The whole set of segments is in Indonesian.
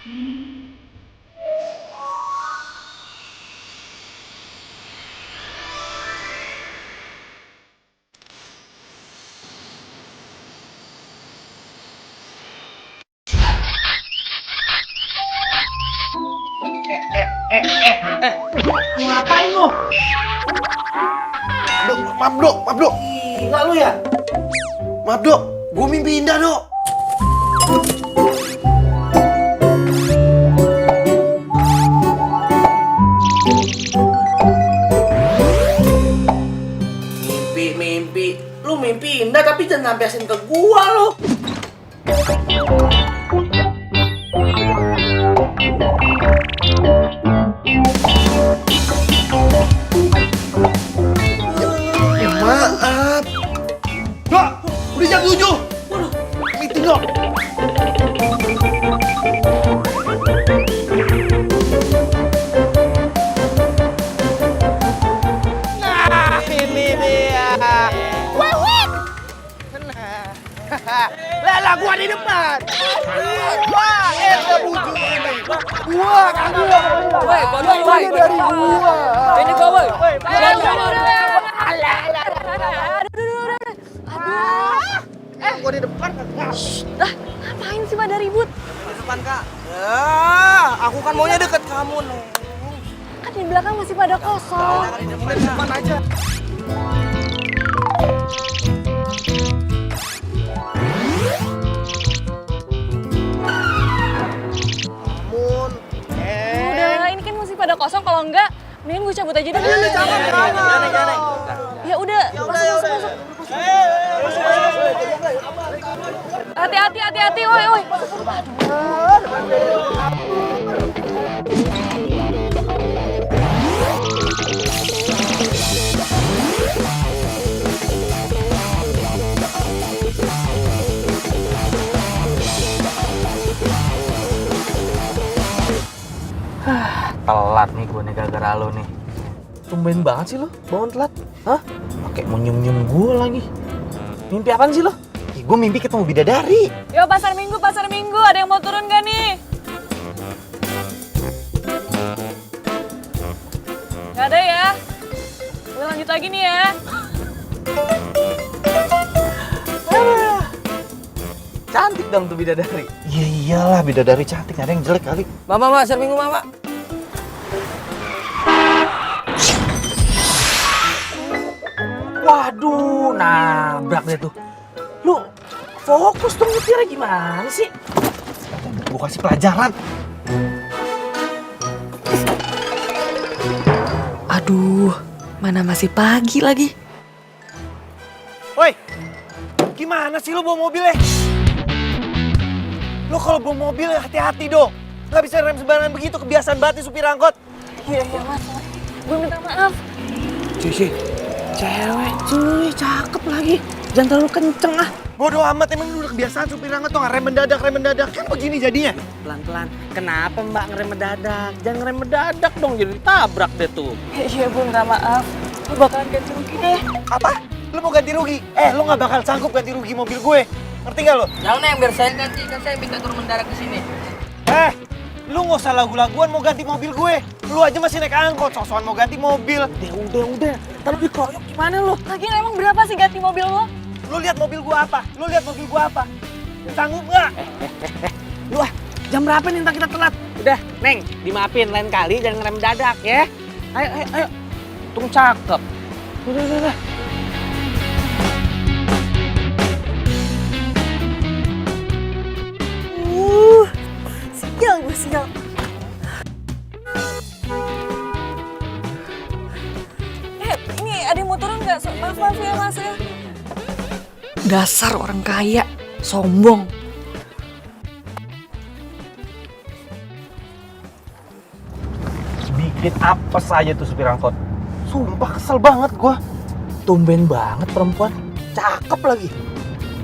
Ngapain lo? Maaf dok. Gila lu ya? Maaf dok, gue mimpi indah dok. Mimpi. Lu mimpi indah tapi jangan nampiasin ke gua lo. Ya maaf. Dok, udah jam 7. Waduh, meeting dok. Nah, ini dia. Lah gua di depan. Wah, itu bujuk ini. Gua kan gua. Woi, dari gua. Ini gua, woi. Gua di depan kan. Lah, ngapain sih pada ribut? Di depan, Kak. Aku kan maunya deket kamu, Neng. Kan di belakang masih pada kosong. Di depan aja. Udah, ini kan masih pada kosong. Kalau enggak, mending gue cabut aja deh. Jangan. Ya udah, masuk. Hati-hati, woi. Telat nih gue nih gara-gara lo nih. Tumben banget sih lo bangun telat. Hah? Pakai mau nyium-nyium gue lagi. Mimpi apaan sih lo? Gue mimpi ketemu bidadari. Yo, pasar minggu. Ada yang mau turun gak nih? Gak ada ya? Gue lanjut lagi nih ya. Cantik dong tuh bidadari. Iya iyalah bidadari cantik, ada yang jelek kali. Mama, pasar minggu, Mama. Waduh, nabrak deh tuh. Lu fokus tuh nyetirnya gimana sih? Gue kasih pelajaran. Aduh, mana masih pagi lagi. Woi, gimana sih lo bawa mobilnya? Lo kalau bawa mobil hati-hati dong. Gak bisa rem sembarangan begitu, kebiasaan banget nih supir angkot. Iya, Mas. Gue minta maaf. Cuy, cewek cuy, cakep lagi. Jangan terlalu kenceng ah. Bodoh amat, emang lu udah kebiasaan supir angkot tuh rem mendadak. Kan begini jadinya. Pelan-pelan. Kenapa Mbak ngerem mendadak? Jangan ngerem mendadak dong, jadi tabrak deh tuh. Iya, gue minta maaf. Gue bakalan ganti rugi deh. Apa? Lu mau ganti rugi? Lu gak bakal sanggup ganti rugi mobil gue. Ngerti gak lo? Jangan yang biar saya ganti, kan saya minta turun mendadak ke sini. Lu gak usah lagu-laguan mau ganti mobil gue. Lu aja masih naik angkot, sosokan mau ganti mobil. Udah. Ntar dikeroyok gimana lo? Lagian emang berapa sih ganti mobil lo? Lu lihat mobil gue apa? Sanggup gak? Lu jam berapa nih ntar kita telat? Udah, Neng, dimaafin lain kali jangan ngerem mendadak ya. Ayo. Tung cakep. Udah. Sial. Ini ada yang mau turun nggak? Maaf ya, Mas ya. Dasar orang kaya, sombong. Bikin apa saja tuh supir angkot. Sumpah kesel banget gua. Tumben banget perempuan. Cakep lagi.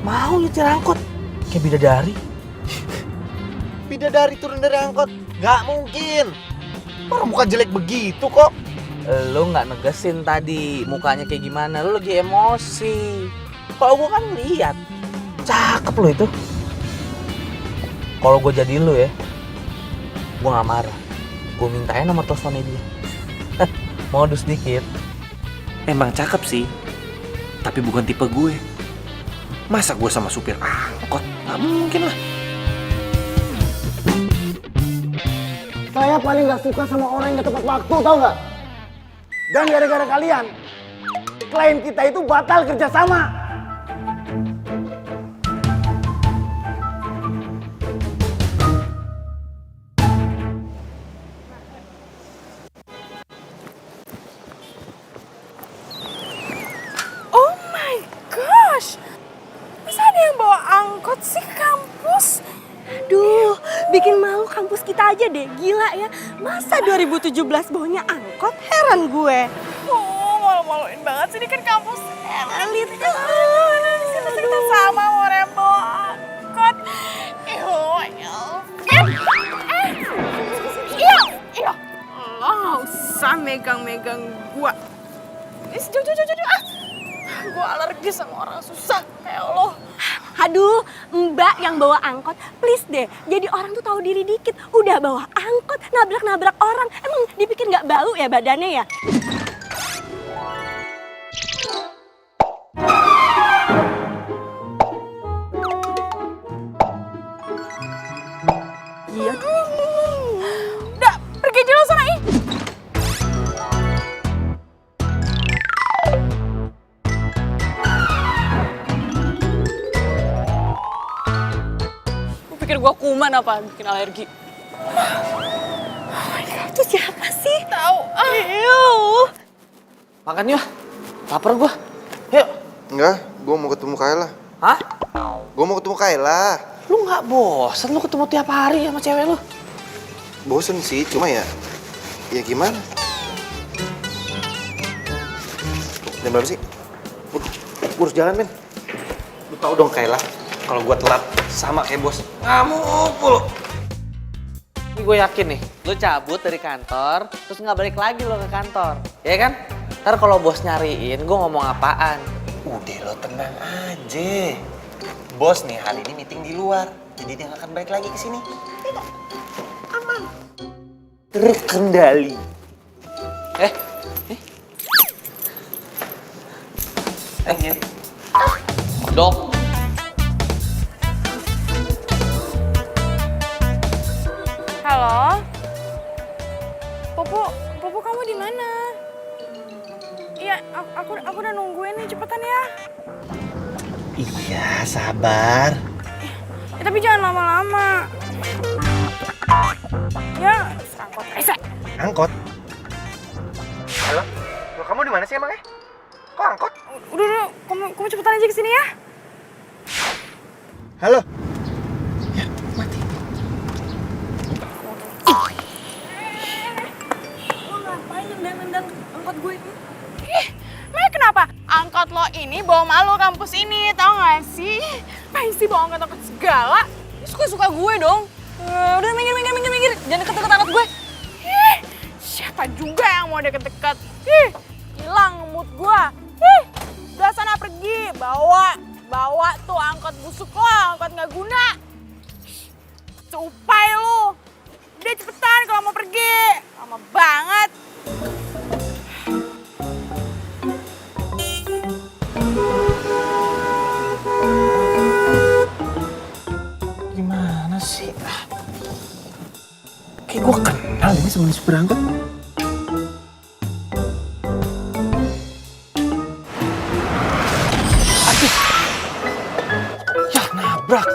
Mau nyetir angkot. Kayak bidadari. Bidadari turun dari angkot? Gak mungkin. Orang muka jelek begitu kok. Lu nggak negesin tadi mukanya kayak gimana. Lu lagi emosi. Kalau gua kan lihat. Cakep lo itu. Kalau gua jadi lu ya, Gue gak marah. Gue mintain nomor teleponnya dia. Modus dikit. Emang cakep sih, tapi bukan tipe gue. Masa gue sama supir angkot? Gak mungkin lah. Saya paling gak suka sama orang yang gak tepat waktu, tau gak? Dan gara-gara kalian, klien kita itu batal kerjasama. Oh my gosh, masa ada yang bawa angkot sih ke kampus? Duh, bikin malu kampus kita aja deh, gila ya. Masa 2017 bawanya angkot? Heran gue. Oh, malu-maluin banget sih, ini kan kampus elit. Masa kita sama mau bawa angkot. Iya. Lo gak usah megang-megang gua. Jauh. Gue alergi sama orang susah kayak lo. Aduh, mbak yang bawa angkot, please deh. Jadi orang tuh tahu diri dikit. Udah bawa angkot, nabrak-nabrak orang. Emang dipikir nggak bau ya badannya ya? Iya. Udah, pergi aja lo sana, ih. Pikir gua kuman apa bikin alergi. Oh my god, itu siapa sih? Tahu. Makan yuk. Lapar gua. Yuk. Enggak, gue mau ketemu Kayla. Hah? Gue mau ketemu Kayla. Lu gak bosen lu ketemu tiap hari sama cewek lu? Bosen sih, cuma ya gimana? Jam berapa sih? Gue harus jalan, men. Lu tau dong Kayla, kalau gue telat sama kayak bos. Ngamuk mulu. Ini gue yakin nih, lu cabut dari kantor, terus nggak balik lagi lo ke kantor, ya kan? Ntar kalau bos nyariin, gue ngomong apaan? Udah lo tenang aja. Bos nih hari ini meeting di luar, jadi dia nggak akan balik lagi ke sini. Tidak, aman. Terkendali. Dok. Halo? Popo kamu di mana? Iya, aku udah nungguin nih, cepetan ya. Iya, sabar. Ya, tapi jangan lama-lama. Ya, serangkot rese. Angkot. Halo? Loh, kamu di mana sih emangnya? Kok angkot? Udah, kamu cepetan aja kesini ya. Halo? Lo ngapain nendang-nendang angkot gue ini? Emangnya kenapa? Angkot lo ini bawa malu kampus ini, tau gak sih? Ngapain sih bawa angkot-angkot segala? Ini suka-suka gue dong. Udah minggir. Jangan deket-deket angkot gue. Siapa juga yang mau deket-deket? Hilang mood gue. Udah sana pergi, bawa tuh angkot busuk lo, angkot gak guna. Seupai lo. Udah cepetan kalau mau pergi. Lama banget. Gimana sih? Kayak gue kenal ini sama supir angkot. Aduh. Ya, nabrak.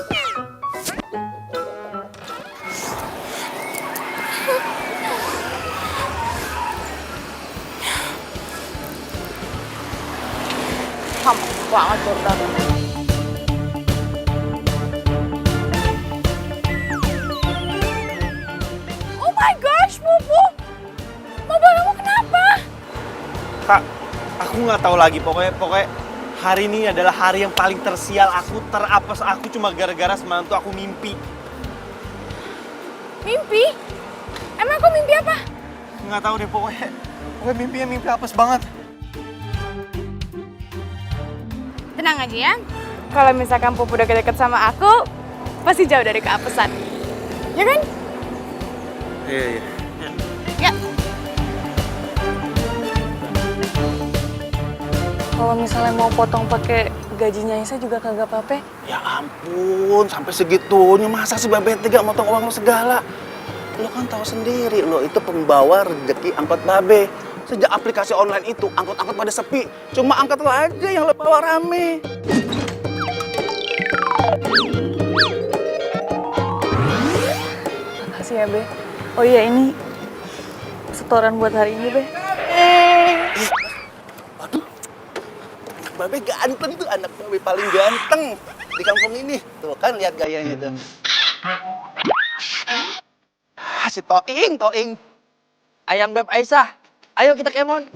Lama banget baru datang. Oh my gosh, Pupu! Mobil kamu kenapa? Kak, aku nggak tahu lagi. Pokoknya hari ini adalah hari yang paling tersial. Aku terapes aku cuma gara-gara semalam tuh aku mimpi. Mimpi? Emang aku mimpi apa? Nggak tahu deh pokoknya mimpinya mimpi apes banget. Tenang aja ya. Kalau misalkan Pupu udah deket sama aku, pasti jauh dari keapesan. Ya kan? Iya. Ya. Kalau misalnya mau potong pakai gajinya Isa juga kagak apa-apa. Ya ampun, sampai segitunya masa sih Babe tega motong uang lo segala? Lo kan tahu sendiri, lo itu pembawa rezeki angkot Babe. Sejak aplikasi online itu, angkot-angkot pada sepi. Cuma angkot lo aja yang lo bawa rame. Makasih ya, Be. Oh iya, ini setoran buat hari ini, Be. Aduh, Babe ganteng tuh, anak Babe paling ganteng di kampung ini. Tuh kan, lihat gayanya tuh. Si Toing. Ayang Beb Aisyah, ayo kita kemon.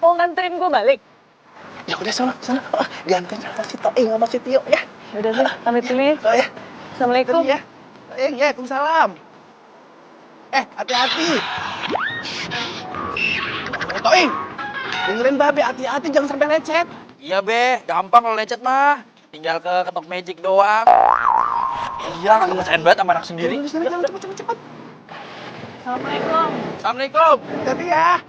Mau nganterin gue balik? Ya udah sana. Diantar sama si Toing sama si Tio ya. Yaudah sih, pamit dulu ya. Oh ya. Assalamualaikum. Ya. Toing ya, Waalaikumsalam. Hati-hati. Toing. Dengerin Babe, hati-hati jangan sampai lecet. Iya Be, gampang kalau lecet mah. Tinggal ke ketok magic doang. Iya, kan ngerasain banget sama anak sendiri. Cepet. Assalamualaikum. Assalamualaikum. Hati ya.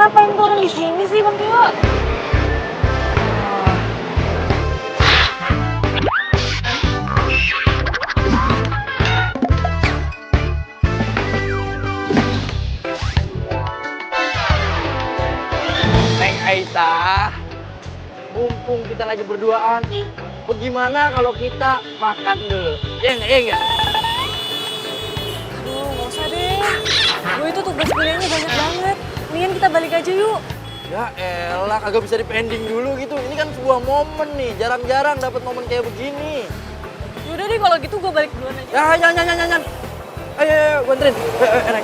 Ngapain turun di sini sih, Bang Tio? Neng Aisyah, mumpung kita lagi berduaan, bagaimana kalau kita makan dulu? Iya nggak? Aduh, nggak usah deh. Gue itu tugas kuliahnya banyak banget. Mendingan kita balik aja yuk. Ya elah, kagak bisa dipending dulu gitu. Ini kan sebuah momen nih, jarang-jarang dapat momen kayak begini. Yaudah deh, kalau gitu gue balik duluan aja. Ya, jangan. Ayo, gue anterin. Enak.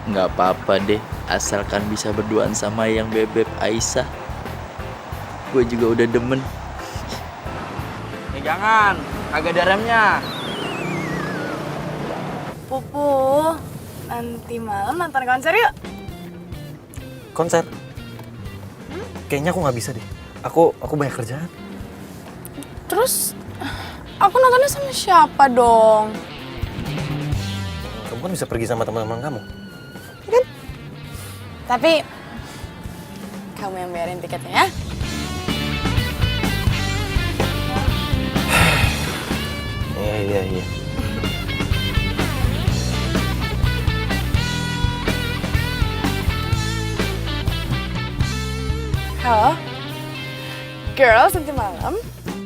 Nggak apa-apa deh, asalkan bisa berduaan sama yang Bebek Aisyah. Gue juga udah demen. Jangan, kagak ada remnya. Pupu, nanti malam nonton konser yuk. Konser? Kayaknya aku nggak bisa deh. Aku banyak kerjaan. Terus, aku nontonnya sama siapa dong? Kamu kan bisa pergi sama teman-teman kamu. Tapi, kamu yang bayarin tiketnya ya. Iya. Halo, girls, nanti malam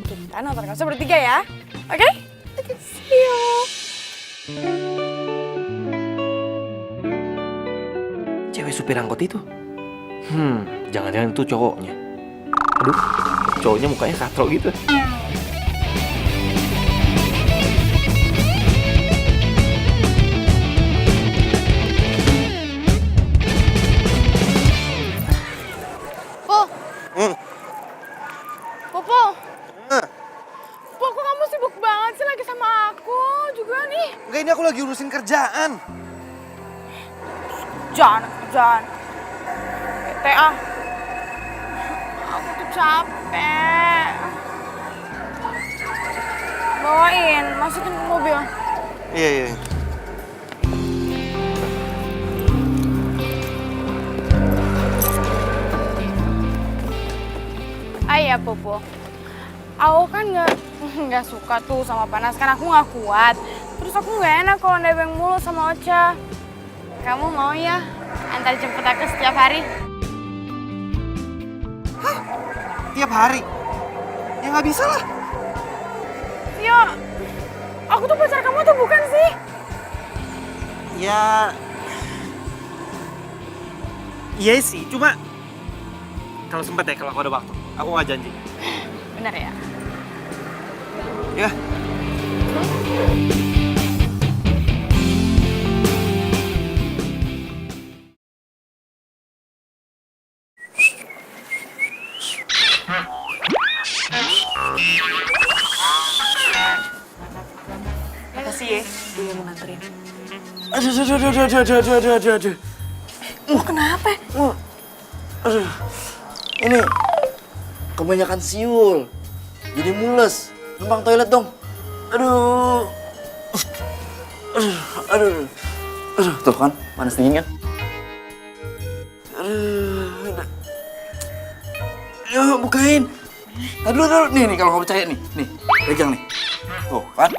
kita nonton konser bertiga ya, oke? See you. Cewek supir angkot itu? Jangan-jangan itu cowoknya. Aduh, cowoknya mukanya katro gitu. Popo, kok kamu sibuk banget sih lagi sama aku juga nih? Enggak, ini aku lagi urusin kerjaan. Kerjaan. Bete ah. Aku tuh capek. Bawain, masukin ke mobil. Iya. Ya Popo, aku kan nggak suka tuh sama panas, kan aku nggak kuat. Terus aku nggak enak kalau nebeng mulu sama Ocha. Kamu mau ya antar jemput aku setiap hari? Hah? Tiap hari? Ya nggak bisa lah. Tio, aku tuh pacar kamu tuh bukan sih? Ya... Iya sih, cuma... Kalau sempat ya, kalau aku ada waktu. Aku nggak janji. Bener ya? Ya. Aduh. Lo kenapa? Aduh. Ini kebanyakan siul. Jadi mules. Numpang toilet dong. Aduh. Aduh. Tuh kan, panas dingin kan? Aduh. Ayo bukain. Tadi dulu. Nih kalau nggak percaya nih. Nih, pegang nih. Tuh kan?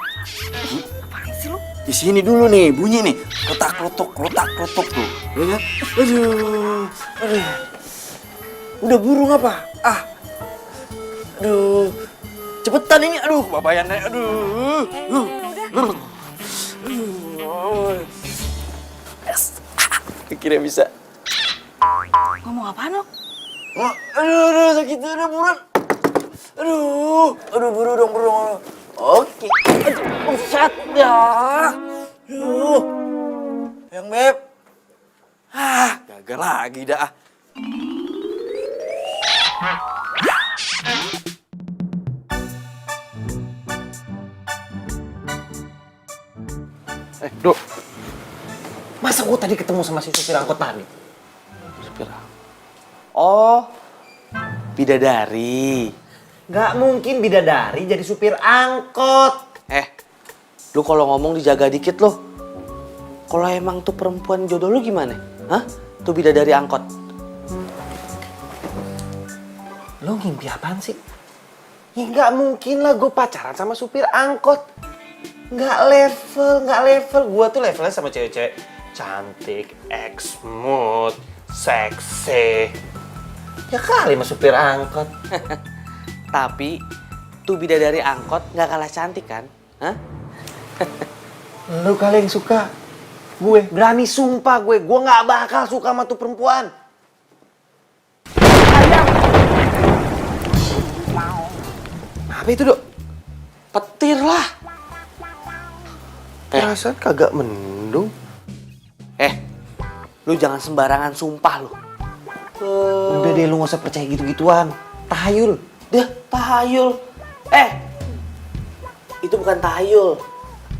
Apaan sih lo? Di sini dulu nih, bunyi nih. Klotak-klotok tuh. Ya kan? Aduh. Udah burung apa? Aduh. Cepetan ini. Aduh, babayannya. Aduh. Yes. Kira bisa. Ngomong apaan lo? Aduh, sakit. Aduh, buruan. Aduh, buru dong. Oke. Aduh, set ya. Aduh. Yang Beb. Gagal lagi dah. Dok. Masa gue tadi ketemu sama si supir angkot tadi? Supir angkot? Oh, bidadari. Nggak mungkin bidadari jadi supir angkot. Lu kalau ngomong dijaga dikit loh. Kalau emang tuh perempuan jodoh lu gimana? Hah? Tuh bidadari angkot. Lo ngimpi apaan sih? Ya nggak mungkin lah gue pacaran sama supir angkot. Nggak level. Gue tuh levelnya sama cewek-cewek cantik, smooth, seksi. Ya kali sama supir angkot. Tapi tuh bidadari angkot nggak kalah cantik kan? Hah? Lu kali yang suka. Gue berani sumpah gue nggak bakal suka sama tuh perempuan. Apa itu, Dok? Petir lah. Perasaan kagak mendung. Lu jangan sembarangan sumpah lu. Udah deh, lu nggak usah percaya gitu-gituan. Tahayul. Tahayul. Itu bukan tahayul.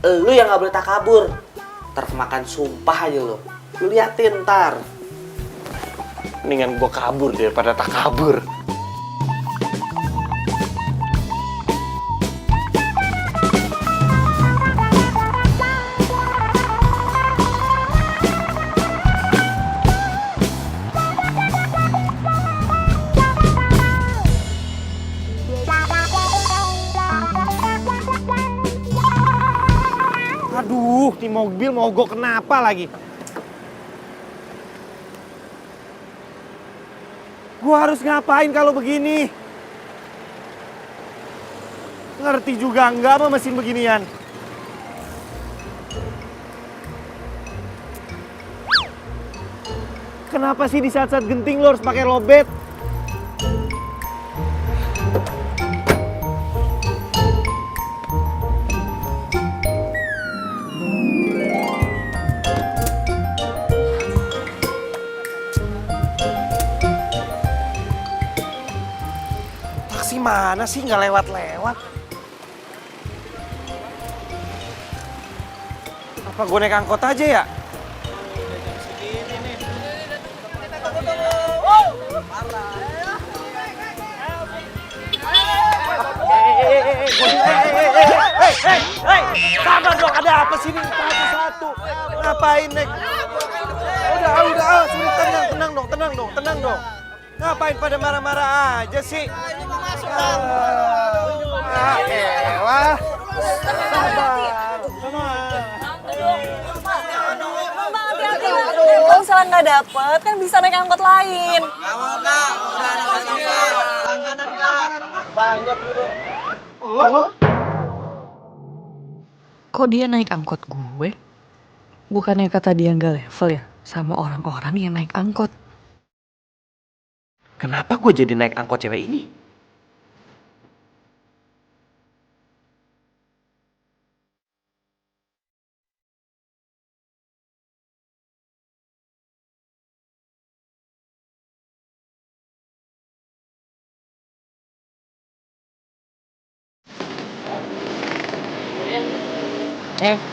Lu yang nggak boleh takabur. Ntar kemakan sumpah aja lu. Lu liatin ntar. Mendingan gue kabur daripada tak kabur. Aduh, di mobil mogok kenapa lagi? Gua harus ngapain kalau begini? Ngerti juga enggak sama mesin beginian? Kenapa sih di saat-saat genting lo harus pakai lobet? Taksi mana sih nggak lewat-lewat? Apa gue naik angkot aja ya? Sabar dong, ada apa sih ini satu-satu? Ngapain naik? Udah, sulit, tenang dong. Ngapain pada marah-marah aja sih? Ini mau masuk dong. Elah. Sabar. Kalau misalnya nggak dapet, kan bisa naik angkot lain. Kok dia naik angkot gue? Bukannya kata dia nggak level ya sama orang-orang yang naik angkot? Kenapa gue jadi naik angkot cewek ini?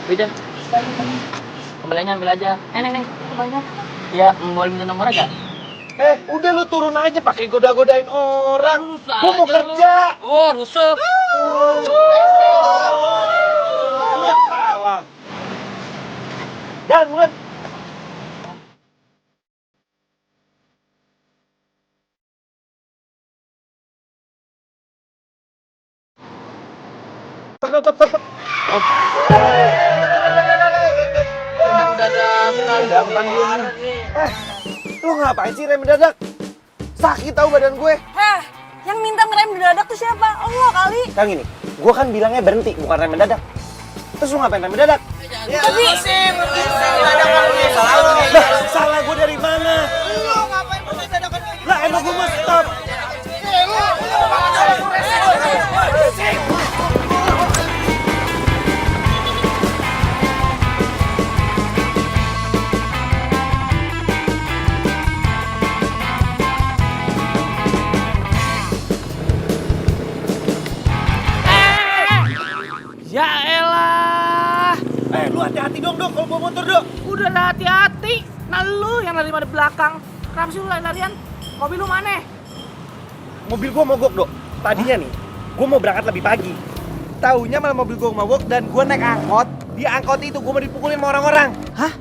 Beda. Kembaliannya ambil aja. Neng, kembaliannya. Ya, boleh minta nomor aja? Udah lu turun aja pakai goda-godain orang. Gua mau kerja. Oh, rusuh. Jangan. Lu ngapain sih rem mendadak? Sakit tahu badan gue. Heh, yang minta ngerem mendadak tuh siapa? Lo kali. Yang ini, gue kan bilangnya berhenti, bukan rem mendadak. Terus lu ngapain rem mendadak? Ya, Tapi salah gue dari mana? Lu ngapain berhenti dadakan kayak gitu? Lah emang gue mau stop. Ya elah. Lu hati-hati dong, Dok, kalau bawa motor, Dok. Udah lah hati-hati. Nah lu yang lari di belakang. Kenapa sih lu lari-larian? Mobil lu mana? Mobil gue mogok, Dok. Tadinya nih, gue mau berangkat lebih pagi. Taunya malah mobil gue mogok dan gue naik angkot. Di angkot itu gue mau dipukulin sama orang-orang. Hah?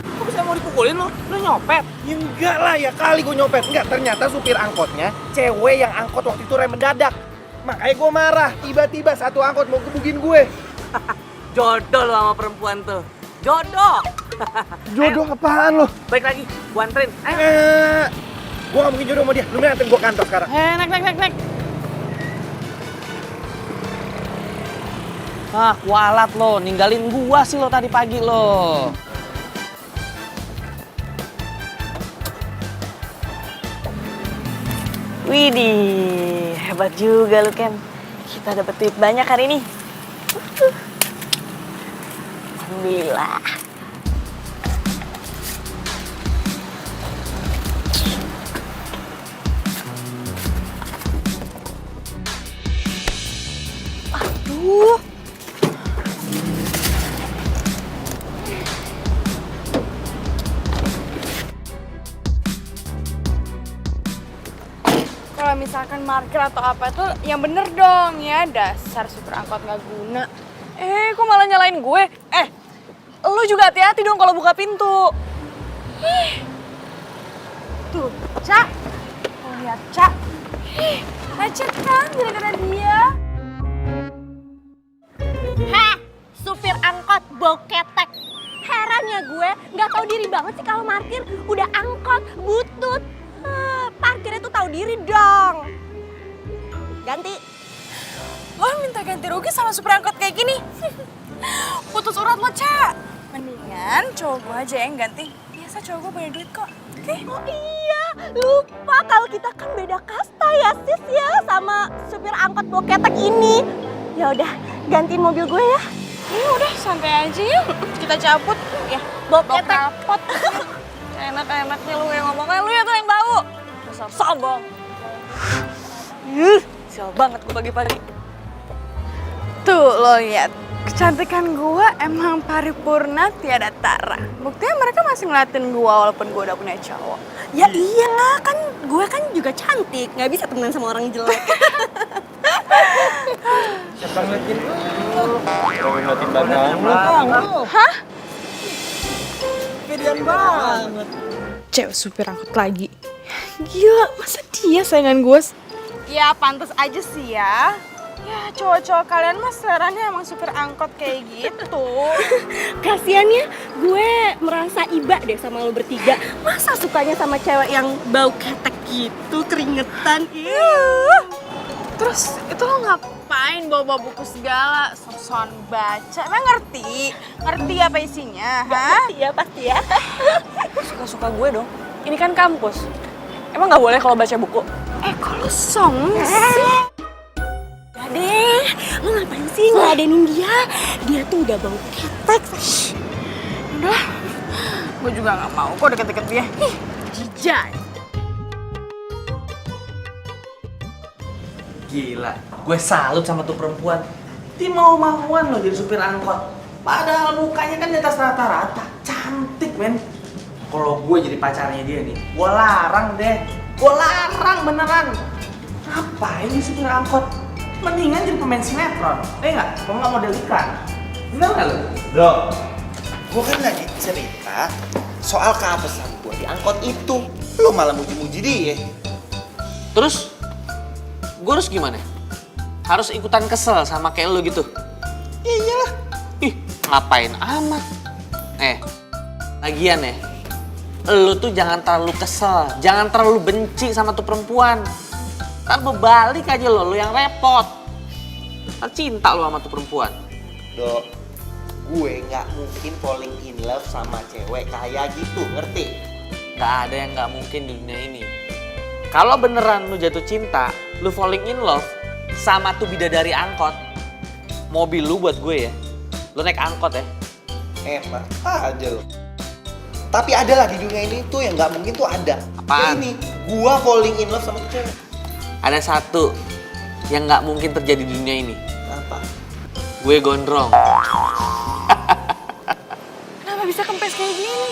Kok bisa mau dipukulin lu? Lu nyopet? Ya enggak lah, ya kali gue nyopet. Enggak, ternyata supir angkotnya cewek yang angkot waktu itu rem mendadak. Makanya gue marah. Tiba-tiba satu angkot mau gebugin gue. Jodoh lu sama perempuan tuh. Jodoh. Jodoh apaan lo? Baik lagi, gua anterin. Ayo. Gue gak mungkin jodoh sama dia. Lu mending anterin gue kantor sekarang. Naik. Ah, kualat lo, ninggalin gua sih lo tadi pagi lo. Widih, hebat juga lu Ken. Kita dapet duit banyak hari ini. Alhamdulillah. Aduh. Kalau misalkan marker atau apa itu yang bener dong ya, dasar supir angkot nggak guna. Kok malah nyalain gue? Lu juga hati-hati dong kalau buka pintu. Tuh, Cak. Oh, lihat, Cak. Lecet kan gara-gara dia. Heh, supir angkot bau ketek. Heran ya gue, nggak tahu diri banget sih kalau parkir. Udah angkot, butut. Parkirnya tuh tahu diri dong. Ganti. Lo minta ganti rugi sama supir angkot kayak gini? Putus urat lo, Cak. Mendingan cowok gue aja yang ganti. Biasa cowok gue punya duit kok. Oke? Oh iya, lupa kalau kita kan beda kasta ya sis ya sama supir angkot bau ketek ini. Ya udah, gantiin mobil gue ya. Ini udah santai aja yuk. Kita cabut. Ya, Bau bau ketek. kapot. Enak-enaknya lu yang ngomong, lu ya tuh yang bau. Dasar sombong. Sial banget gue pagi-pagi. Tuh lo lihat, kecantikan gue emang paripurna tiada tara. Buktinya mereka masih ngeliatin gue walaupun gue udah punya cowok. Ya iyalah, kan gue kan juga cantik, nggak bisa temenan sama orang jelek. Siapa ngeliatin lu? Ngeliatin badan lu. Hah? Gedean banget. Cewek supir angkot lagi. Gila, masa dia saingan gue? Ya pantas aja sih ya. Ya cowok-cowok kalian mah seleranya emang supir angkot kayak gitu. Kasiannya gue merasa iba deh sama lo bertiga. Masa sukanya sama cewek yang bau ketek gitu, keringetan. Terus itu lo ngapain bawa-bawa buku segala? Sok-sokan baca, emang ngerti? Ngerti apa isinya, hah? Iya pasti ya. Suka-suka gue dong. Ini kan kampus. Emang gak boleh kalau baca buku? Kok lo song sih? Udah deh, lo ngapain sih ngeladenin dia? Dia tuh udah bau ketek. Udah, gue juga gak mau kok deket-deket dia. Jijai. Gila, gue salut sama tuh perempuan. Dia mau-mauan loh jadi supir angkot. Padahal mukanya kan di atas rata-rata. Cantik, men. Kalau gue jadi pacarnya dia nih, gue larang deh. Gue larang beneran. Ngapain di supir angkot? Mendingan jadi pemain sinetron. Nggak? Kalau nggak model iklan. Bener nggak lo? Bro, gue kan lagi cerita soal keapesan gue di angkot itu. Lo malah muji-muji dia. Terus, gue harus gimana? Harus ikutan kesel sama kayak lo gitu? Ya iyalah. Ih, ngapain amat? Lagian ya, lo tuh jangan terlalu kesel, jangan terlalu benci sama tuh perempuan. Ntar berbalik aja lo yang repot. Ntar cinta lo sama tuh perempuan. Dok, gue nggak mungkin falling in love sama cewek kayak gitu, ngerti? Gak ada yang gak mungkin di dunia ini. Kalau beneran lu jatuh cinta, lu falling in love sama tuh bidadari angkot, mobil lu buat gue ya, lu naik angkot ya. Enak aja lo. Tapi ada lah di dunia ini tuh yang nggak mungkin tuh ada. Apaan? Kayak ini, gua falling in love sama tuh cewek. Ada satu yang gak mungkin terjadi di dunia ini. Apa? Gue gondrong. Kenapa bisa kempes kayak gini?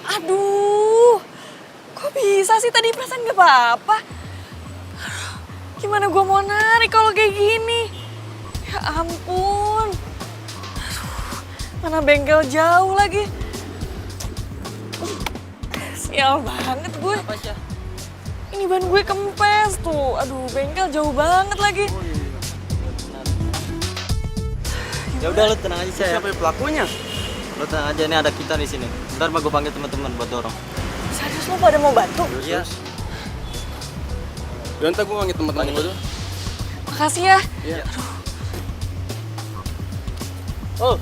Aduh, kok bisa sih tadi perasaan gak apa-apa? Gimana gue mau narik kalau kayak gini? Ya ampun. Aduh, mana bengkel jauh lagi. Sial banget gue. Ini ban gue kempes tuh. Aduh, bengkel jauh banget lagi. Ya udah lu tenang aja saya. Siapa pelakunya? Lu tenang aja, nih ada kita di sini. Ntar gue panggil teman-teman buat dorong. Serius lo pada mau bantu? Iya. Dan ntar gue panggil teman-teman gue tuh. Makasih ya. Iya. Oh.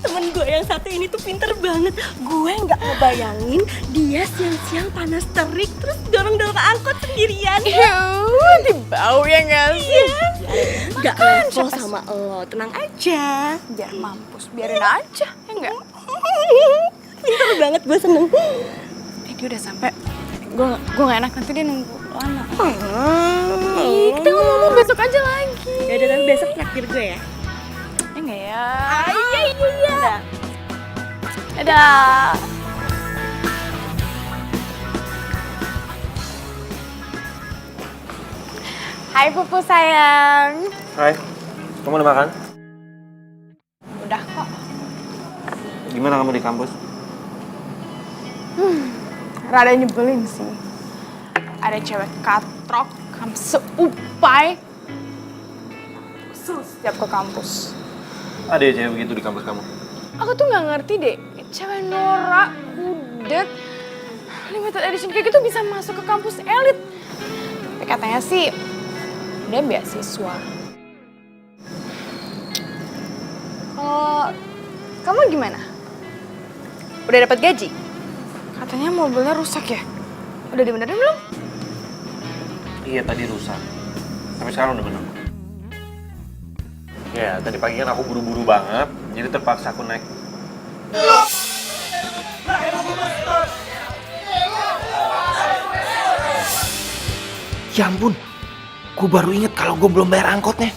Temen gue yang satu ini tuh pinter banget. Gue nggak ngebayangin dia siang-siang panas terik terus dorong-dorong angkot sendirian. Di bau ya nggak sih? Gak level sama lo, tenang aja. Biar mampus, biarin aja, ya enggak? Pinter banget, gue seneng. Dia udah sampai. Gue nggak enak nanti dia nunggu lama. Kita ngomong besok aja lagi. Ya udah, tapi besok traktir gue ya. Ya enggak ya? Iya. Dadah. Hai Pupu sayang. Hai, kamu udah makan? Udah kok. Gimana kamu di kampus? Rada nyebelin sih. Ada cewek katrok, kamu seupai. Setiap ke kampus. Ada ya cewek begitu di kampus kamu? Aku tuh nggak ngerti deh, cewek norak, kudet, limited edition kayak gitu bisa masuk ke kampus elit. Tapi katanya sih, dia beasiswa. Kalau kamu gimana? Udah dapat gaji? Katanya mobilnya rusak ya? Udah dibenerin belum? Iya, tadi rusak. Tapi sekarang udah bener. Ya, tadi pagi kan aku buru-buru banget, jadi terpaksa aku naik. Ya ampun, gue baru inget kalau gue belum bayar angkotnya.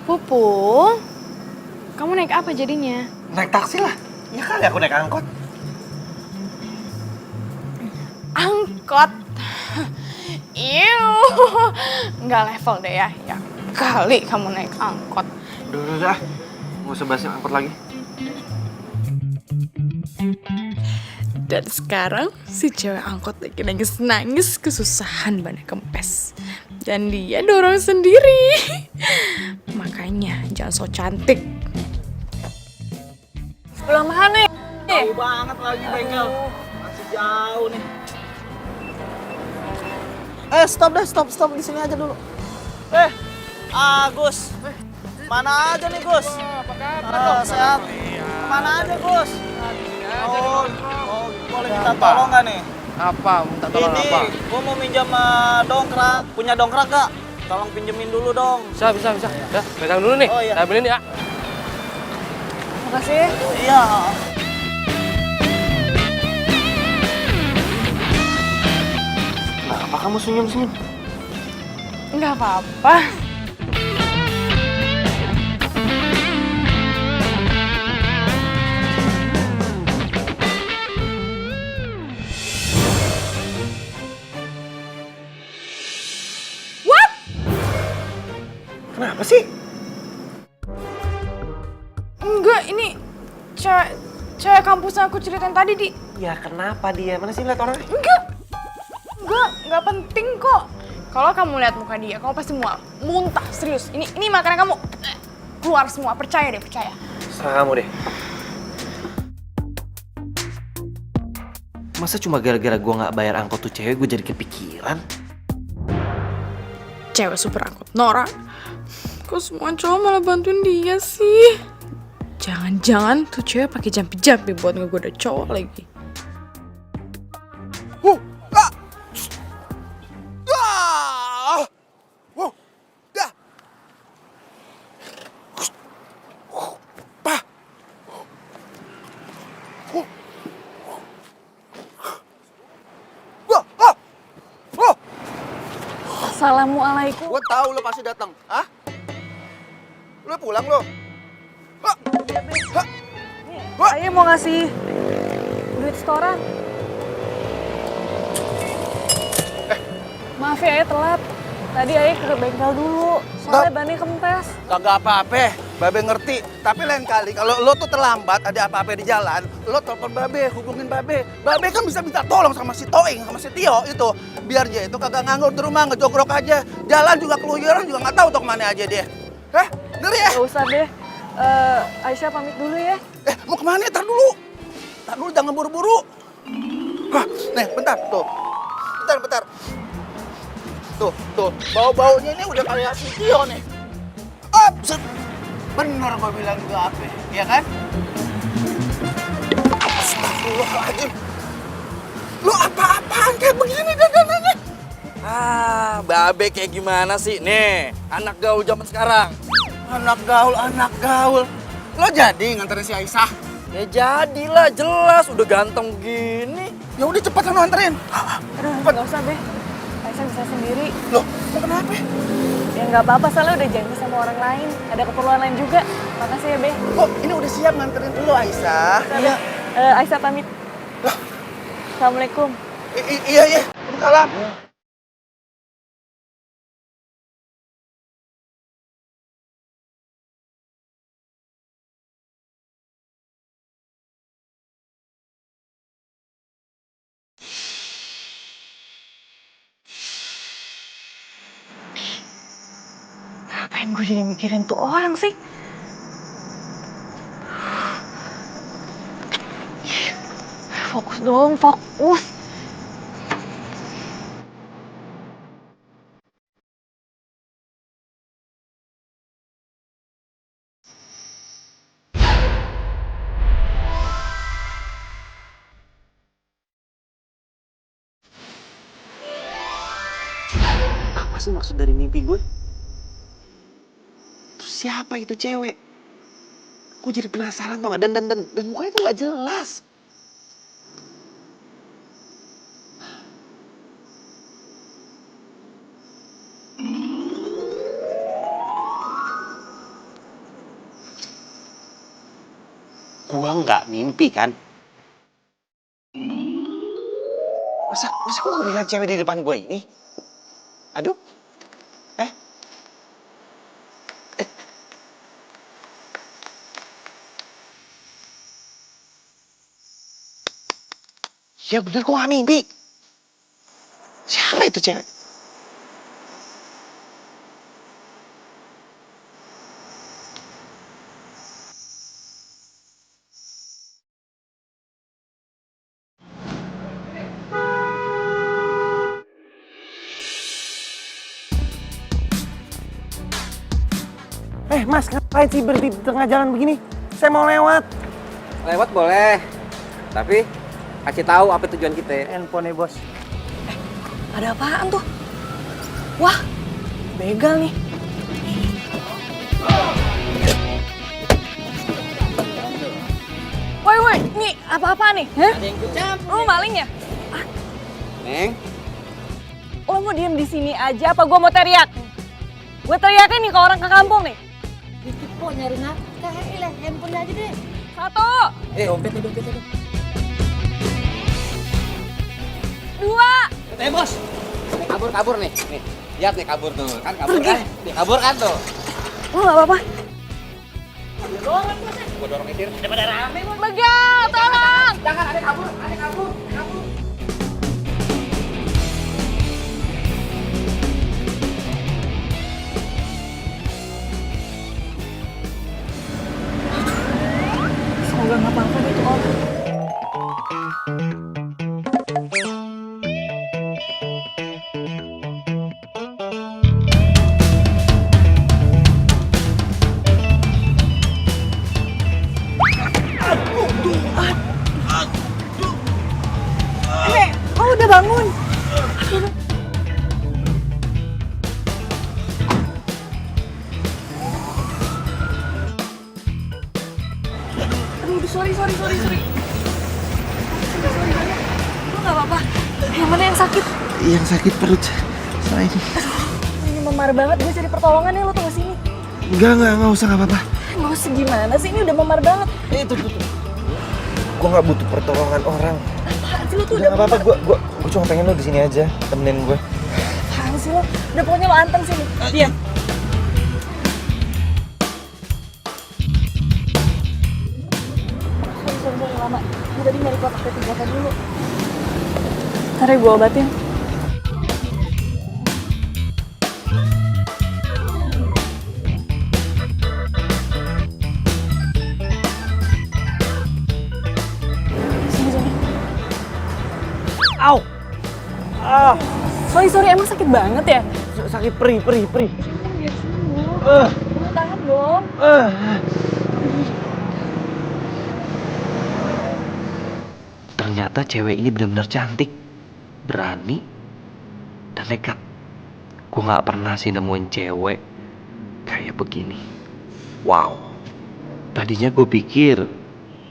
Pupu, kamu naik apa jadinya? Naik taksi lah. Ya kali aku naik angkot. Angkot? Iu, nggak level deh ya. Ya kali kamu naik angkot. Udah. Nggak usah bahas yang angkot lagi. Dan sekarang si cewek angkot lagi nangis kesusahan bannya kempes. Dan dia dorong sendiri. Makanya jangan so cantik. Sebelah mana? Jauh banget lagi bengkel. Masih jauh nih. Stop di sini aja dulu. Gus. Mana aja nih, Gus? Apa kabar? Sehat. Mana aja, Gus? Boleh minta tolong nggak nih? Apa? Minta tolong Ini, apa? gua mau minjam dongkrak. Punya dongkrak nggak? tolong pinjemin dulu dong. Bisa. Ya, pegang dulu nih. Oh, iya. Saya ambilin ya. Makasih. Iya. Kenapa kamu senyum-senyum? Nggak apa-apa. What? Kenapa sih? Enggak, ini cewek kampus yang aku ceritain tadi, Di. Ya kenapa dia? Mana sih lihat orangnya? Enggak penting kok. Kalau kamu lihat muka dia, kamu pasti muntah, serius. Ini makanan kamu keluar semua, percaya deh, percaya. Serah kamu deh. Masa cuma gara-gara gue nggak bayar angkot tuh cewek gue jadi kepikiran? Cewek super angkot, Nora. Kok semua cowok malah bantuin dia sih? Jangan-jangan tuh cewek pakai jampi-jampi buat ngegoda cowok lagi. Assalamualaikum. Gue tahu lo pasti datang. Hah? Lo pulang lo? Saya mau ngasih duit setoran. Maaf ya, Ayah telat. Tadi Ayah ke bengkel dulu, soalnya bannya kempes. Kagak apa-apa, Babe ngerti. Tapi lain kali kalau lo tuh terlambat, ada apa-apa di jalan, lo telepon Babe, hubungin Babe. Babe kan bisa minta tolong sama si Toing, sama si Tio itu. Biar dia itu kagak nganggur di rumah, ngejogrok aja. Jalan juga keluyuran juga nggak tahu tuh kemana aja dia. Ngeri ya? Gak usah deh, Aisyah pamit dulu ya. Mau kemana? Tar dulu, jangan buru-buru. Hah, nih, bentar, tuh. Bentar. Tuh, bau-baunya ini udah kayak si Tio nih. Bener gue bilang juga apa, ya kan? Astagfirullahaladzim. Lu apa-apaan kayak begini dandanannya? Babe kayak gimana sih? Nih, anak gaul zaman sekarang. Anak gaul. Lo jadi nganterin si Aisyah? Ya jadilah, jelas udah ganteng gini. Ya udah cepet sana anterin. Aduh, gak usah deh. Aisyah bisa sendiri. Loh, kenapa? Ya nggak apa-apa, soalnya udah janji sama orang lain. Ada keperluan lain juga. Makasih ya, Be. Kok ini udah siap nganterin lo Aisyah? Iya. Aisyah pamit. Assalamualaikum. Iya. Salam. Ngapain gue jadi mikirin tuh orang sih? Fokus dong, fokus. Apa sih maksud dari mimpi gue? Siapa itu cewek? Gue jadi penasaran tau gak? Dan mukanya tuh gak jelas. Gua nggak mimpi kan? Masa gua ngeliat cewek di depan gue ini? Aduh. Ya bener, gua gak mimpi. Siapa itu cewek? Mas, ngapain sih berhenti di tengah jalan begini? Saya mau lewat. Lewat boleh, tapi kasih tahu apa tujuan kita. Handphone bos. Ada apaan tuh? Wah, begal nih. Woi, nih apa-apa nih? Hah? Ada yang kucampur. Lu maling ya? Neng, Lo mau diem di sini aja apa gue mau teriak? Gue teriakin nih ke orang ke kampung nih. Itu kok nyari nafkah, lah handphone aja deh. 1, dompet. 2. Bos. Kabur nih. Nih, lihat nih kabur tuh. Kan kabur kan? Nih, kabur kan tuh. Lo gak apa-apa? Gua dorong etir daripada rame. Begal, tolong! Jangan ada kabur. Semoga gak apa-apa deh tuh orang. Oh udah bangun. Aduh, sorry. Sorry. Lu gak apa-apa? Yang mana yang sakit? Yang sakit perut saya ini. Ini memar banget, gue cari pertolongan ya, lo tunggu sini. Enggak usah, nggak apa-apa. Gak usah gimana sih, ini udah memar banget. Tuh. Gue nggak butuh pertolongan orang. Apaan sih lo tuh Udah udah nggak apa-apa, memar. gue cuma pengen lo di sini aja, temenin gue. Apaan sih lo? Udah pokoknya lo anteng sini. Diam. Sorry, lama. Gue tadi nyari kotak P3K dulu. Ntar ya gue obatin. Sini. Au! Ah, Sorry, emang sakit banget ya? sakit perih. Biar sembuh. Lu tahan dong. Ternyata cewek ini benar-benar cantik, berani, dan nekat. Gue nggak pernah sih nemuin cewek kayak begini. Wow. Tadinya gue pikir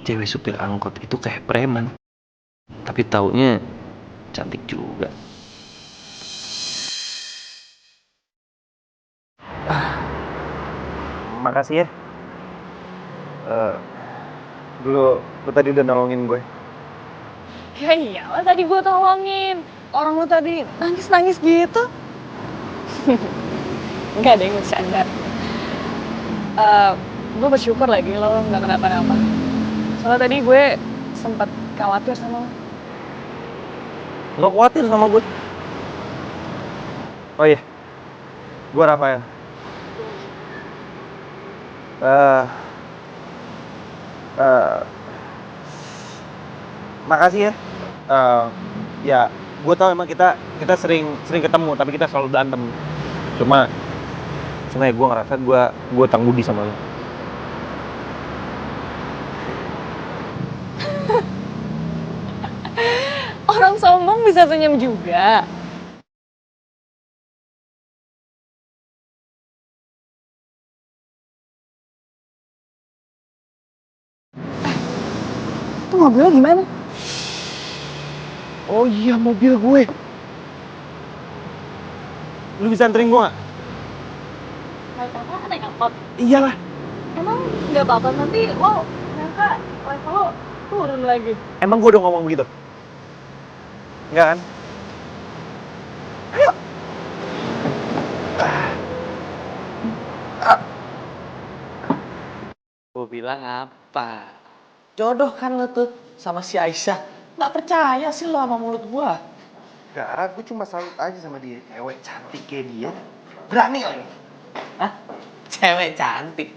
cewek supir angkot itu kayak preman, tapi taunya cantik juga. Makasih ya. Lu tadi udah nolongin gue. Ya iyalah tadi gue tolongin. Orang lu tadi nangis gitu. Enggak ada yang bercanda. Gue bersyukur lagi lo gak kenapa-napa. Soalnya tadi gue sempat khawatir sama lo. Lo khawatir sama gue? Oh iya, gue Rafael. Makasih ya. Ya, gue tau emang kita sering ketemu, tapi kita selalu berantem. Cuma ya gue ngerasa gue utang budi sama lo. Orang sombong bisa senyum juga. Itu mobilnya gimana? Oh iya, mobil gue. Lu bisa anterin gue gak? Naik apa? Naik angkot? Iyalah. Emang nggak apa-apa nanti lo nyangka level lo turun lagi. Emang gue udah ngomong begitu? Enggak kan? Ayo. Gue bilang apa? Jodoh kan lo tuh sama si Aisyah. Nggak percaya sih lo sama mulut gue. Enggak, gue cuma salut aja sama dia. Cewek cantik kayak dia. Berani lagi. Hah? Cewek cantik.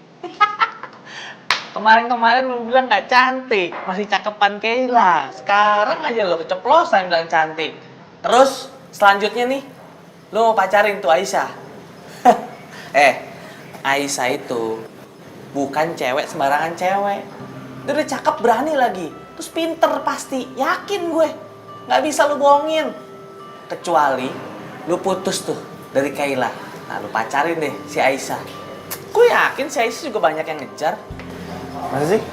Kemarin lu bilang nggak cantik, masih cakepan Kayla. Sekarang aja lo keceplosan bilang cantik. Terus selanjutnya nih, lo mau pacarin tuh Aisyah. Aisyah itu bukan cewek sembarangan cewek. Dia udah cakep, berani lagi. Terus pinter pasti, yakin gue. Nggak bisa lu bohongin. Kecuali lu putus tuh dari Kayla. Nah, lu pacarin deh si Aisyah. Gue yakin si Aisyah juga banyak yang ngejar. Masa sih?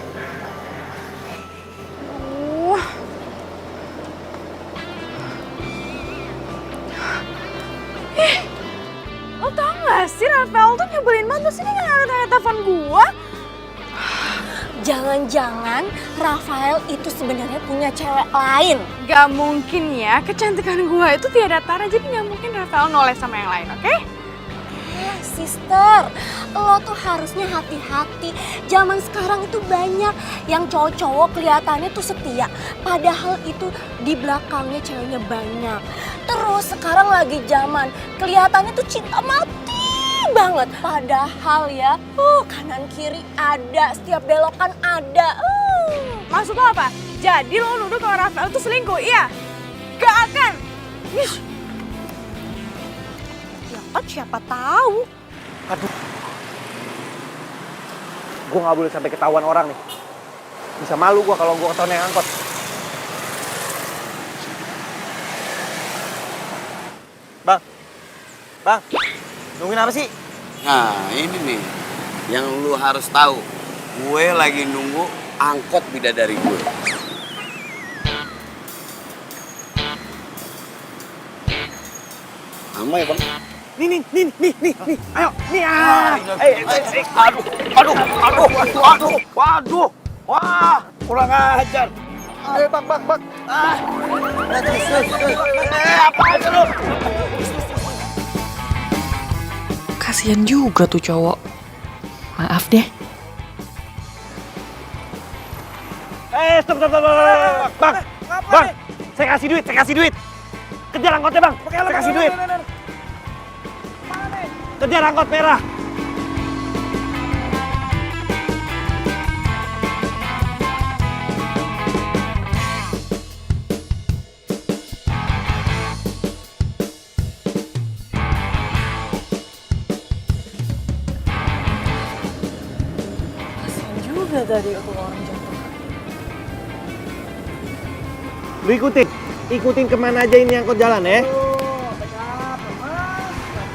Lo tau gak sih Rafael tuh nyebelin banget, terus ini gak ada telepon gua. Jangan-jangan Rafael itu sebenarnya punya cewek lain. Gak mungkin ya, kecantikan gua itu tiada tara, jadi gak mungkin Rafael noleh sama yang lain, oke? Sister, lo tuh harusnya hati-hati. Zaman sekarang itu banyak yang cowok-cowok kelihatannya tuh setia. Padahal itu di belakangnya ceweknya banyak. Terus sekarang lagi zaman kelihatannya tuh cinta mati banget. Padahal ya, kanan kiri ada, setiap belokan ada. Maksud lo apa? Jadi lo nuduh kalau Rafael tuh selingkuh, iya? Gak akan! Ya kan siapa tahu. Aduh. Gue gak boleh sampai ketahuan orang nih. Bisa malu gue kalau gue ketahuan yang angkot. Bang, nungguin apa sih? Nah, ini nih yang lu harus tahu. Gue lagi nunggu angkot bidadari gue. Lama ya, Bang? Nih. Ayo, nih Waduh. Wah, kurang ajar. Ayo, bang. Apa aja lu? Kasian juga tuh cowok. Maaf deh. Stop. Bang, saya kasih duit. Kejar angkotnya, Bang. Saya kasih duit. Kejar angkot merah. Kasian juga tadi aku orang jatuh. Lu ikutin kemana aja ini angkot jalan ya.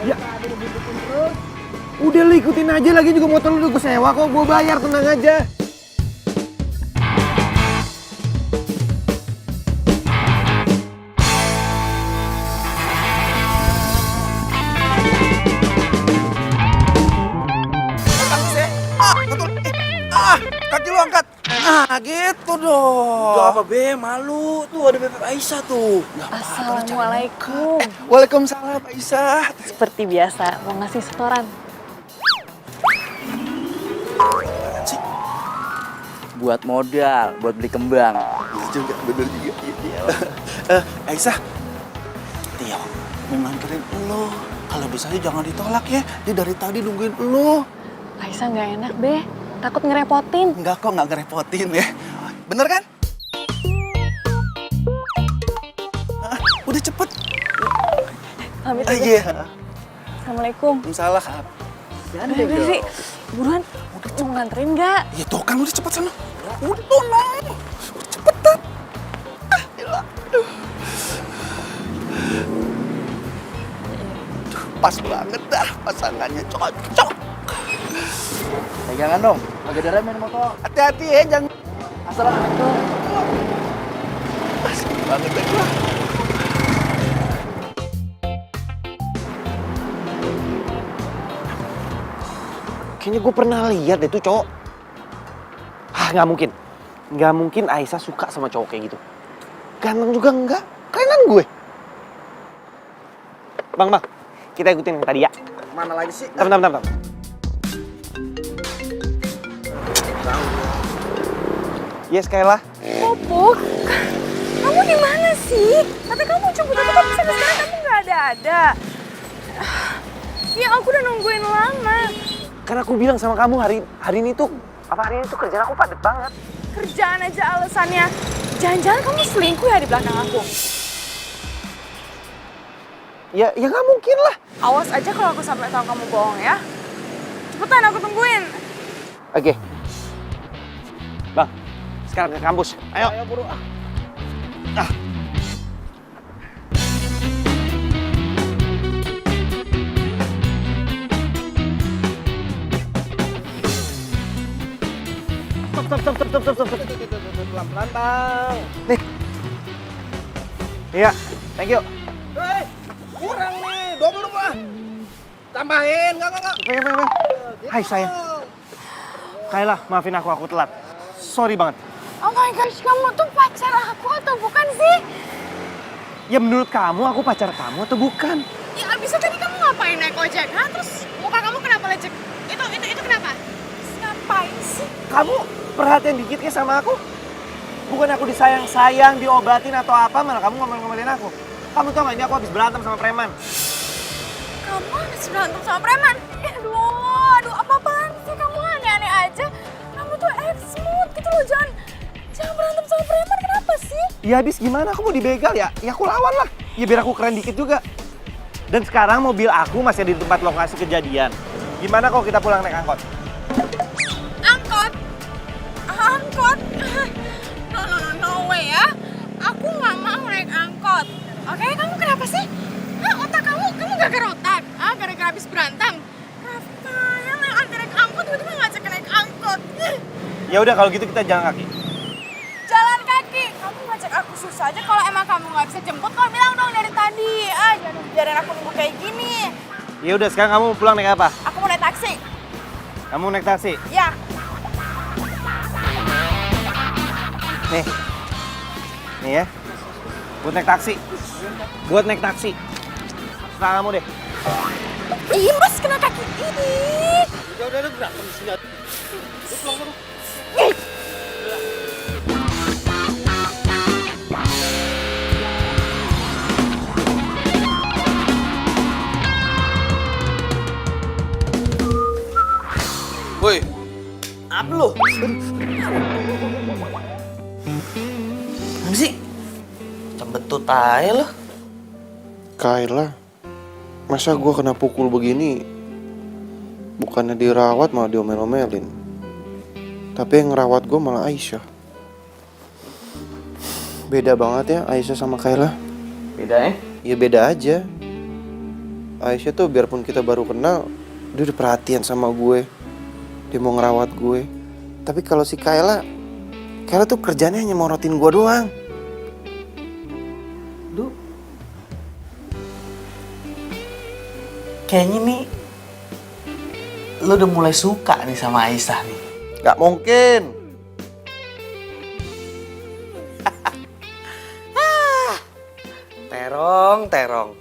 Ya. Udah lu ikutin aja, lagi juga motor lu udah gue sewa kok, gue bayar, tenang aja. Kaki lu angkat. Gitu dong. Tuh apa be, malu. Tuh ada Bebek Aisyah tuh. Assalamualaikum. Waalaikumsalam Aisyah. Seperti biasa, mau ngasih setoran. Buat modal, buat beli kembang. Bener juga. Aisyah. Tio, mau nganterin lo. Kalau bisa sih jangan ditolak ya. Dia dari tadi nungguin lo. Aisyah nggak enak, Be. Takut ngerepotin. Enggak kok, nggak ngerepotin ya. Bener kan? Udah cepet. Pamit aja. Iya. Assalamualaikum. Salah. Udah sih, buruan. Mau nganterin nggak? Ya tuh kan udah cepet sana. Udah tuh nang. Cepetan. Gila. Pas banget dah pasangannya, cocok. Pegangan dong, agak ada main motor. Hati-hati ya, jangan. Assalamualaikum. Asik banget dah gua. Kayaknya gue pernah lihat deh tuh cowok. Nggak mungkin. Nggak mungkin Aisyah suka sama cowok kayak gitu. Ganteng juga enggak. Kerenan gue. Bang. Kita ikutin yang tadi ya. Mana lagi sih? Bentar. Yes, Kayla. Pupuk, kamu di mana sih? Kata kamu jemput aku, tapi sampai sekarang kamu nggak ada. Ya aku udah nungguin lama. Karena aku bilang sama kamu hari ini tuh kerjaan aku padat banget. Kerjaan aja alasannya. Jangan-jangan kamu selingkuh ya di belakang aku? Ya nggak mungkin lah. Awas aja kalau aku sampai tahu kamu bohong ya. Cepetan, aku tungguin. Oke. Bang, sekarang ke kampus. Ayo. Ayo buru. Stop. Pelan-pelan, Bang. Nih. Iya, thank you. Kurang nih, double apa? Tambahin, enggak. Pengen. Hai sayang. Kayla, maafin aku telat. Sorry banget. Oh my gosh, kamu tuh pacar aku atau bukan sih? Ya menurut kamu aku pacar kamu atau bukan? Ya abisnya tadi kamu ngapain naik ojek? Hah? Terus muka kamu kenapa lecek? Itu kenapa? Terus ngapain sih? Kamu perhatian dikit ya sama aku? Bukan aku disayang-sayang, diobatin atau apa, malah kamu ngomel-ngomelin aku. Kamu tau gak ini aku habis berantem sama preman. Kamu habis berantem sama preman? Aduh, apa-apaan sih? Kamu aneh-aneh aja. Kamu tuh smooth gitu loh, jangan berantem sama preman, kenapa sih? Ya habis gimana, aku mau dibegal ya? Ya aku lawan lah. Ya biar aku keren dikit juga. Dan sekarang mobil aku masih ada di tempat lokasi kejadian. Gimana kalau kita pulang naik angkot? Angkot? Angkot? No way ya. Aku nggak mau naik angkot. Oke, kamu kenapa sih? Hah, otak kamu gak otak? Ah, gara-gara habis berantem? Rafael yang naik angkot, tiba-tiba ngajak naik angkot. Ya udah kalau gitu kita jalan kaki. Jalan kaki? Kamu ngajak aku susah aja. Kalau emang kamu nggak bisa jemput, kau bilang dong dari tadi. Jangan biarin aku nunggu kayak gini. Ya udah sekarang kamu pulang naik apa? Aku mau naik taksi. Kamu naik taksi? Ya. Nih ya. Buat naik taksi. Serah kamu deh. Ih, mas kena kaki ini. Udah berantem di sini. Lu pulang. Woi, Apa lu? Apa sih? Cembetut aja lo. Kayla, masa gue kena pukul begini? Bukannya dirawat malah diomel-omelin. Tapi yang ngerawat gue malah Aisyah. Beda banget ya Aisyah sama Kayla. Beda ya? Ya beda aja. Aisyah tuh biarpun kita baru kenal, dia udah perhatian sama gue. Dia mau ngerawat gue. Tapi kalau si Kayla tuh kerjanya hanya morotin gue doang. Kayaknya nih lu udah mulai suka nih sama Aisyah nih. Gak mungkin. Terong.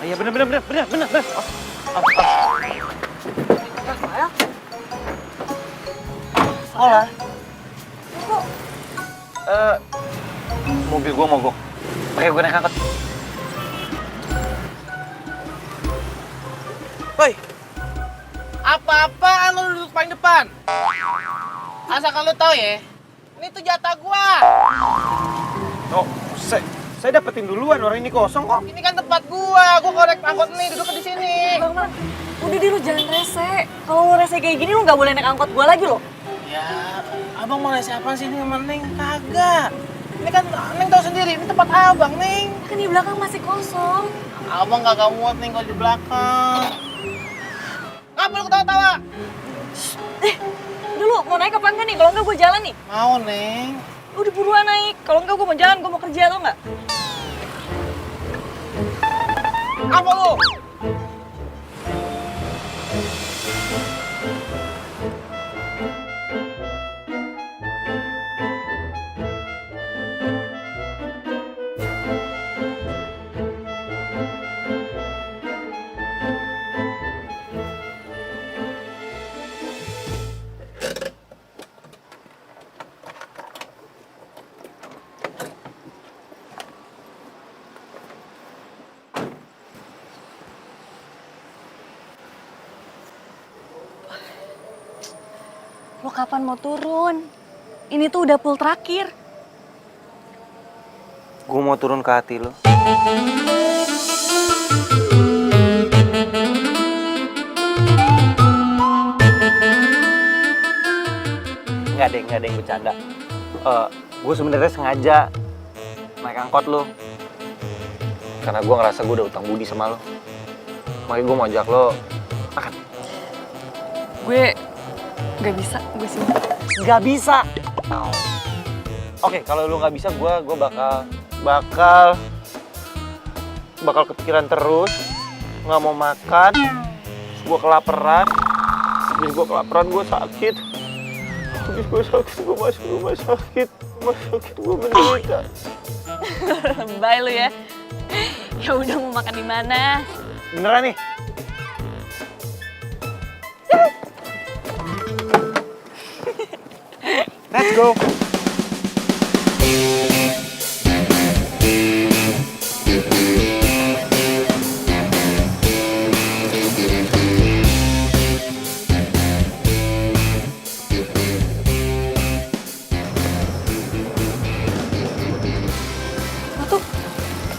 Oh, iya bener. Sekolah. Mobil gua mogok. Pakai gue naik angkot. Woi, apa-apaan lu duduk paling depan? Asal lu tahu ya, ini tuh jatah gua. Oh, saya dapetin duluan, orang ini kosong kok. Ini kan tempat gua kalau naik angkot nih duduk di sini. Bang Man, udah deh lu jangan rese. Kalau lu rese kayak gini lu nggak boleh naik angkot gua lagi loh. Ya, abang mau nasi apaan sih ini sama Neng? Kagak. Ini kan Neng tahu sendiri, ini tempat abang, Neng. Kan di belakang masih kosong. Abang kagak muat, Neng, kalau di belakang. Ngapa lu ketawa-tawa? Udah lu mau naik apa enggak nih? Kalau enggak gua jalan nih. Mau, Neng. Udah buruan naik. Kalau enggak gua mau jalan, gua mau kerja tau nggak? Apa lu? Lo kapan mau turun? Ini tuh udah pool terakhir. Gue mau turun ke hati lo. Nggak ada yang bercanda. Gue sebenarnya sengaja naik angkot lo. Karena gue ngerasa gue udah utang budi sama lo. Makanya gue mau ajak lo makan. Gue nggak bisa, gue sih. Nggak bisa. Oke, kalau lo nggak bisa, gue bakal kepikiran terus, nggak mau makan, gue kelaparan, gue sakit. Habis gue sakit, gue masuk rumah sakit, gue menderita. Lebay lu ya. Ya udah, mau makan di mana? Beneran nih? Let's go. Lo tuh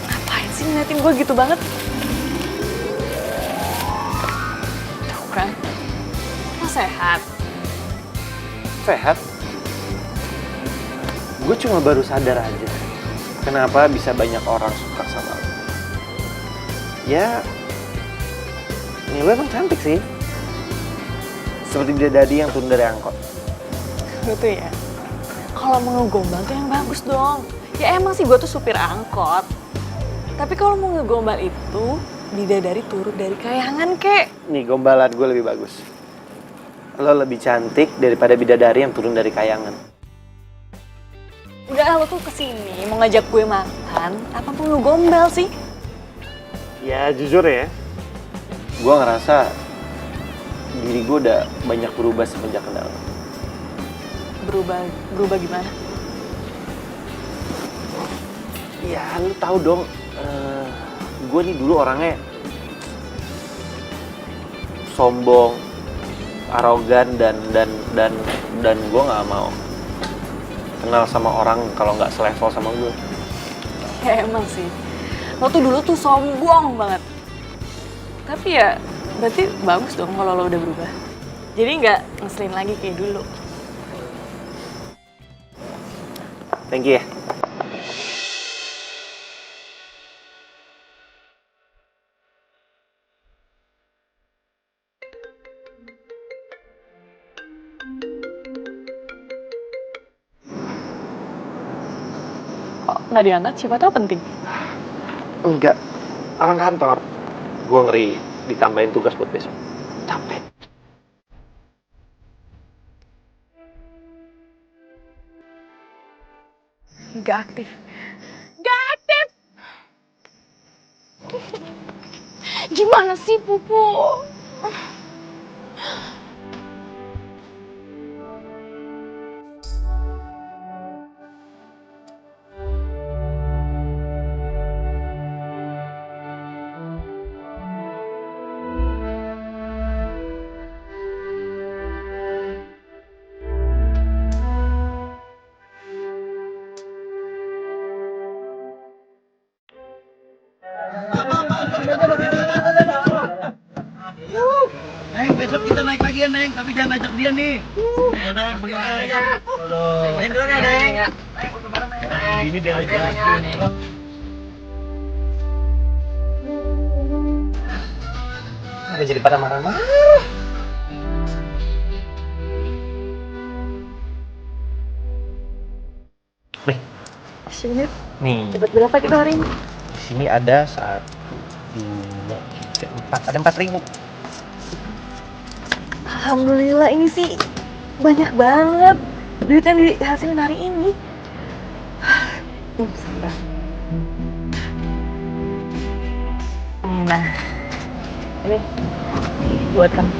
ngapain sih ngeliatin gue gitu banget? Tuh kan, lo sehat. Sehat? Gue cuma baru sadar aja kenapa bisa banyak orang suka sama lo. Ya, ini lo emang cantik sih. Seperti bidadari yang turun dari angkot. Lo tuh ya, kalau mau ngegombal tuh yang bagus dong. Ya emang sih gue tuh supir angkot. Tapi kalau mau ngegombal itu, bidadari turun dari kayangan, kek. Nih, gombalan gue lebih bagus. Lo lebih cantik daripada bidadari yang turun dari kayangan. Udah, lo tuh kesini mau ngajak gue makan, apa mau ngegombal sih? Ya jujur ya, gue ngerasa diri gue udah banyak berubah semenjak kenal lo. Berubah gimana? Ya lu tahu dong, gue nih dulu orangnya sombong, arogan dan gue nggak mau kenal sama orang kalau nggak selevel sama gue. Ya emang sih, lo tuh dulu tuh sombong banget. Tapi ya berarti bagus dong kalau lo udah berubah. Jadi nggak ngeselin lagi kayak dulu. Thank you ya. Kok nggak diangkat? Siapa tahu penting. Enggak, orang kantor. Gue ngeri ditambahin tugas buat besok. Capek. Nggak aktif. Gimana sih, Pupu? Neng, besok kita naik lagi ya, Neng. Tapi jangan ajak dia nih. Neng, bagaimana? Neng, dulu ya, Neng. Ini dia lagi. Udah jadi pada marah-marah. Nih. Sini. Nih. Dapat berapa kita hari ini? Di sini ada 1, 2, 3, 4. Ada 4.000. Alhamdulillah, ini sih banyak banget duit yang dihasilin hari ini. Sabar. Nah, ini buat kamu.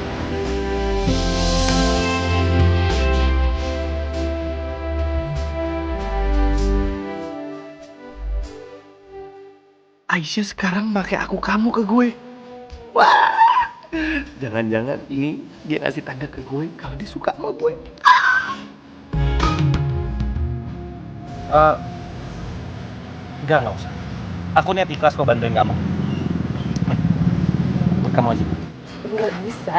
Aisyah sekarang pakai aku kamu ke gue. Wah, jangan-jangan ini dia ngasih tanda ke gue kalau dia suka sama gue. Enggak usah. Aku niat ikhlas kok bantuin kamu. Buat kamu aja. Nggak bisa.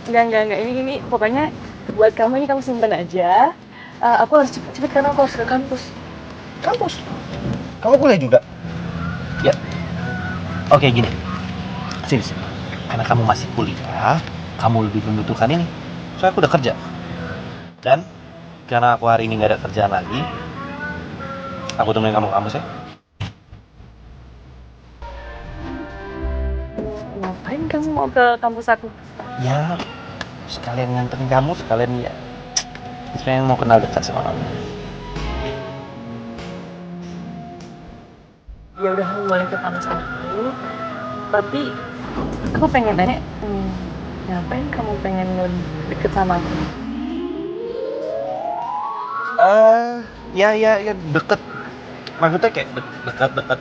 Enggak. Ini pokoknya buat kamu, ini kamu simpen aja. Aku harus cepet-cepet karena aku harus ke kampus. Kampus? Kamu kuliah juga? Ya. Oke, gini. Sini. Karena kamu masih kuliah, kamu lebih membutuhkan ini. Soalnya aku udah kerja. Dan karena aku hari ini nggak ada kerjaan lagi, aku temenin kamu ke kampus ya. Ngapain kamu mau ke kampus aku? Ya, sekalian nganterin kamu, sekalian ya. Sekalian mau kenal dekat sama kamu. Ya udah, kamu boleh ke kampus aku. Tapi aku pengen tanya, ngapain kamu pengen deket sama aku? Ya deket. Maksudnya kayak dekat.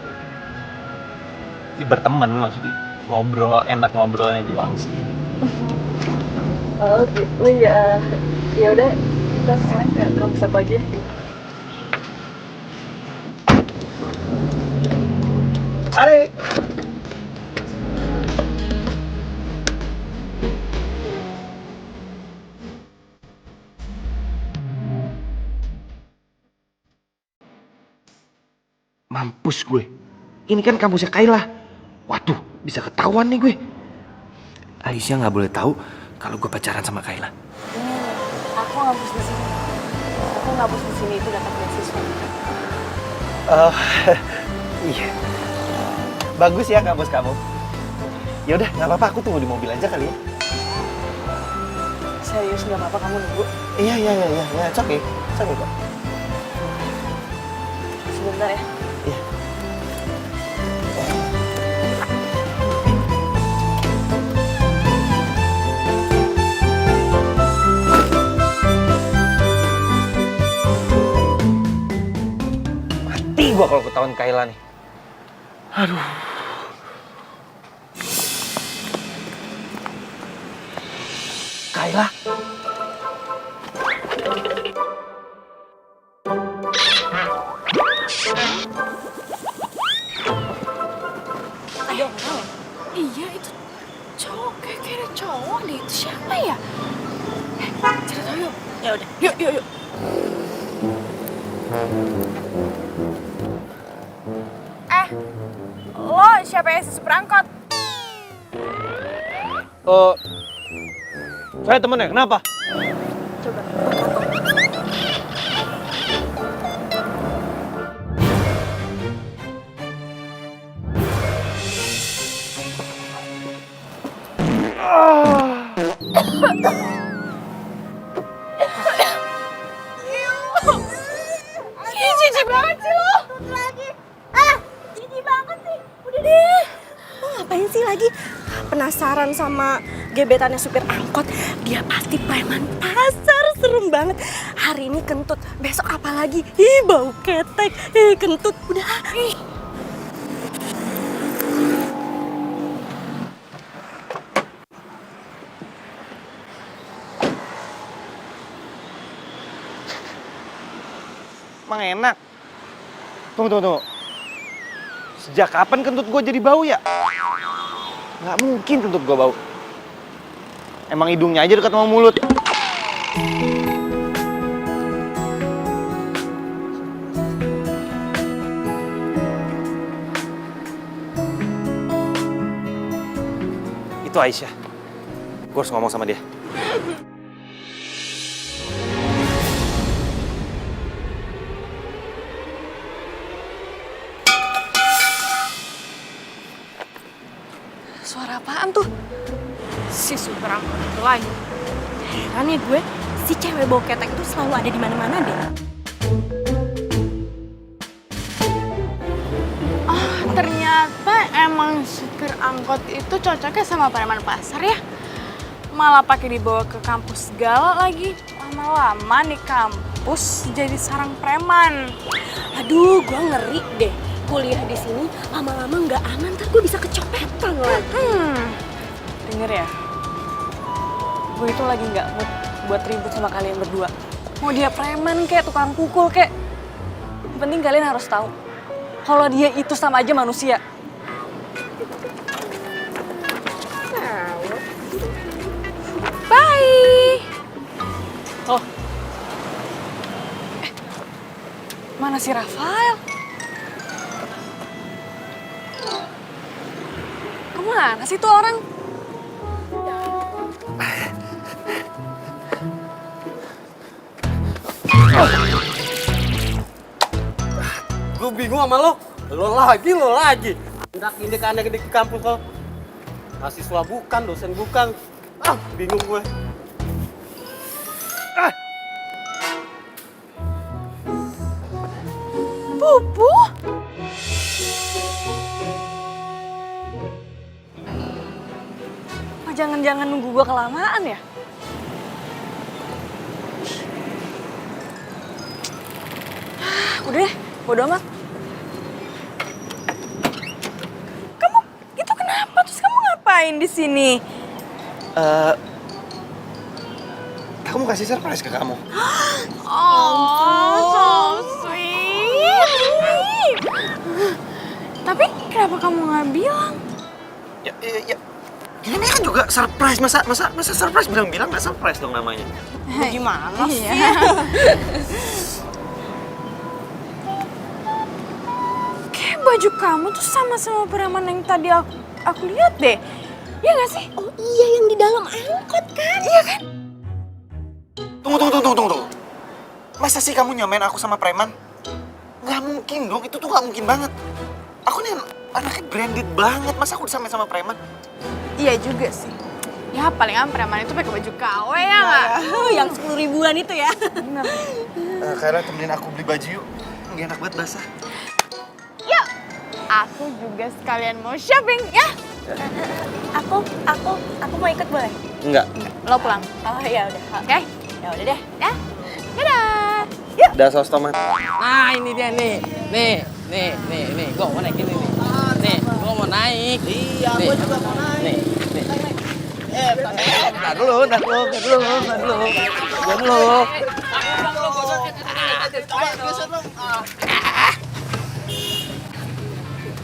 Berteman maksudnya. Ngobrol, enak ngobrolnya doang sih. Oh gitu ya. Ya udah, kita sekarang ke kampus aku aja. Tarik. Mampus gue. Ini kan kampusnya Kayla. Waduh, bisa ketahuan nih gue. Aisyah nggak boleh tahu kalau gue pacaran sama Kayla. Aku ngampus di sini. Aku ngampus di sini itu dapat beasiswa. Iya. Bagus ya kampus kamu. Ya udah, nggak apa-apa, aku tunggu di mobil aja kali ya. Serius nggak apa-apa kamu nunggu? Iya, it's okay kok. Sebentar ya. Iya. Mati gua kalau ketahuan Kayla nih. Aduh. Kayla. Ada orang ya? Iya, itu cowok. Kayak ada cowok deh. Itu siapa ya? Cari tahu yuk. Ya udah. Yuk. Lo siapa yang si perangkot? Saya temennya, kenapa? Coba. Jijik banget sih lo. Lagi. Jijik banget sih. Udah deh. Lo ngapain sih lagi? Penasaran sama gebetannya supir angkot? Dia pasti preman pasar, serem banget. Hari ini kentut, besok apa lagi? Ih, bau ketek. Ih, kentut. Udah. Ih. Emang enak. Tunggu. Sejak kapan kentut gue jadi bau ya? Nggak mungkin kentut gue bau. Emang hidungnya aja dekat sama mulut. Itu Aisyah. Gue harus ngomong sama dia. Suara apaan tuh? Si supir angkot itu lagi. Heran ya gue, si cewek bau ketek itu selalu ada di mana-mana deh. Ternyata emang supir angkot itu cocoknya sama preman pasar ya. Malah pakai dibawa ke kampus segala lagi. Lama-lama di kampus jadi sarang preman. Aduh, gue ngeri deh. Kuliah di sini lama-lama nggak aman, ntar gue bisa kecopetan lagi. Denger ya, gue itu lagi nggak mood buat ribut sama kalian berdua. Mau dia preman kek, tukang pukul kek. Yang penting kalian harus tahu kalau dia itu sama aja manusia. Bye. Oh, Mana si Rafael? Kemana sih tuh orang? Gue bingung sama lo. Lo lagi. Hendak ini kan di kampus lo. Mahasiswa bukan, dosen bukan. Ah, bingung gue. Pupu? Oh, jangan-jangan nunggu gua kelamaan ya? Udah deh, bodo amat. Kamu itu kenapa? Terus kamu ngapain di sini? Kamu kasih surprise ke kamu. Oh, so sweet. Tapi kenapa kamu nggak bilang? Ya. Ini kan juga surprise. Masa surprise bilang nggak surprise dong namanya. Gimana sih? Kayak baju kamu tuh sama preman yang tadi aku lihat deh. Iya nggak sih? Oh iya, yang di dalam angkot kan? Iya kan? Tunggu. Masa sih kamu nyamain aku sama preman? Nggak mungkin dong, itu tuh nggak mungkin banget. Aku nih anaknya branded banget, masa aku disamain sama preman? Iya juga sih. Ya palingan preman itu pakai baju KW ya nggak? Yang 10 ribuan itu ya. Bener. Kayla temenin aku beli baju yuk. Nggak enak banget basah. Yuk, aku juga sekalian mau shopping ya. Aku mau ikut boleh? Enggak. Lo pulang. Oh ya udah. Oke? Ya udah deh. Ya. Dadah. Udah saus tomat. Nah, ini dia nih. Nih. Gue mau naik ini nih. Nih, gue mau naik. Iya, gue juga mau naik. Nih. Ntar dulu.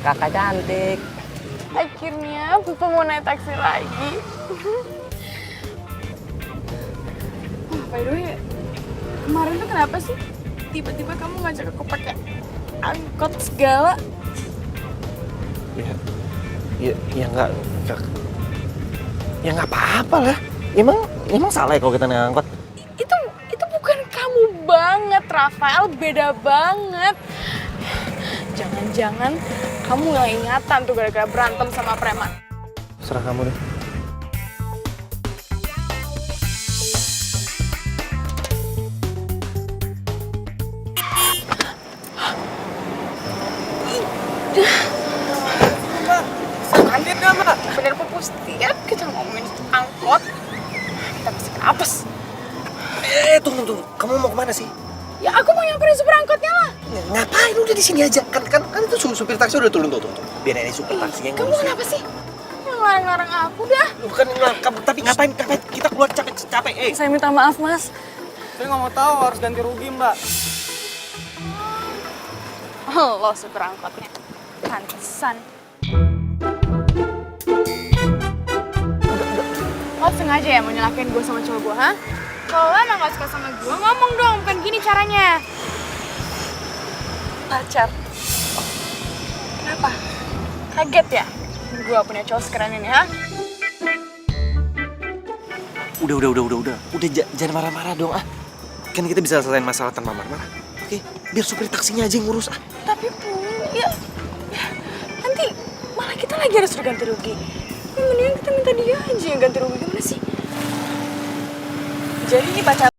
Kakak cantik. Akhirnya Pupa mau naik taksi lagi. By the way, kemarin tuh kenapa sih tiba-tiba kamu ngajak aku pakai angkot segala? Ya nggak apa-apa lah. Emang salah ya kalau kita naik angkot? Itu bukan kamu banget, Rafael, beda banget. Jangan-jangan kamu nggak ingatan tuh gara-gara berantem sama preman. Serah kamu deh. Sakit gak, Mbak? Bener Pupu, setiap kita ngomongin angkot, kita pasti kenapes. Tunggu. Kamu mau kemana sih? Ya aku mau nyamperin supir angkotnya lah. Ngapain? Udah di sini aja. Kan itu supir taksi udah turun tuh. Biar ini supir taksi yang Kamu kenapa sih? Yang larang-larang aku dah. Bukan kamu, tapi ngapain? Kita keluar capek. Saya minta maaf, Mas. Saya nggak mau tahu, harus ganti rugi, Mbak. Lo supir angkotnya. Pantesan. Lo sengaja ya mau nyelakain gue sama cowok gue, ha? Kalau lo emang gak suka sama gue, ngomong dong, bukan gini caranya. Pacar. Kenapa? Kaget ya? Gue punya cowok sekeren ini, ha? Udah. Jangan marah-marah dong, ah. Kan kita bisa selesaiin masalah tanpa marah-marah. Oke, biar supir taksinya aja yang ngurus, ah. Tapi ya, nanti malah kita lagi harus ganti rugi. Mendingan kita minta dia aja yang ganti rugi, gimana sih? Jadi ini pacar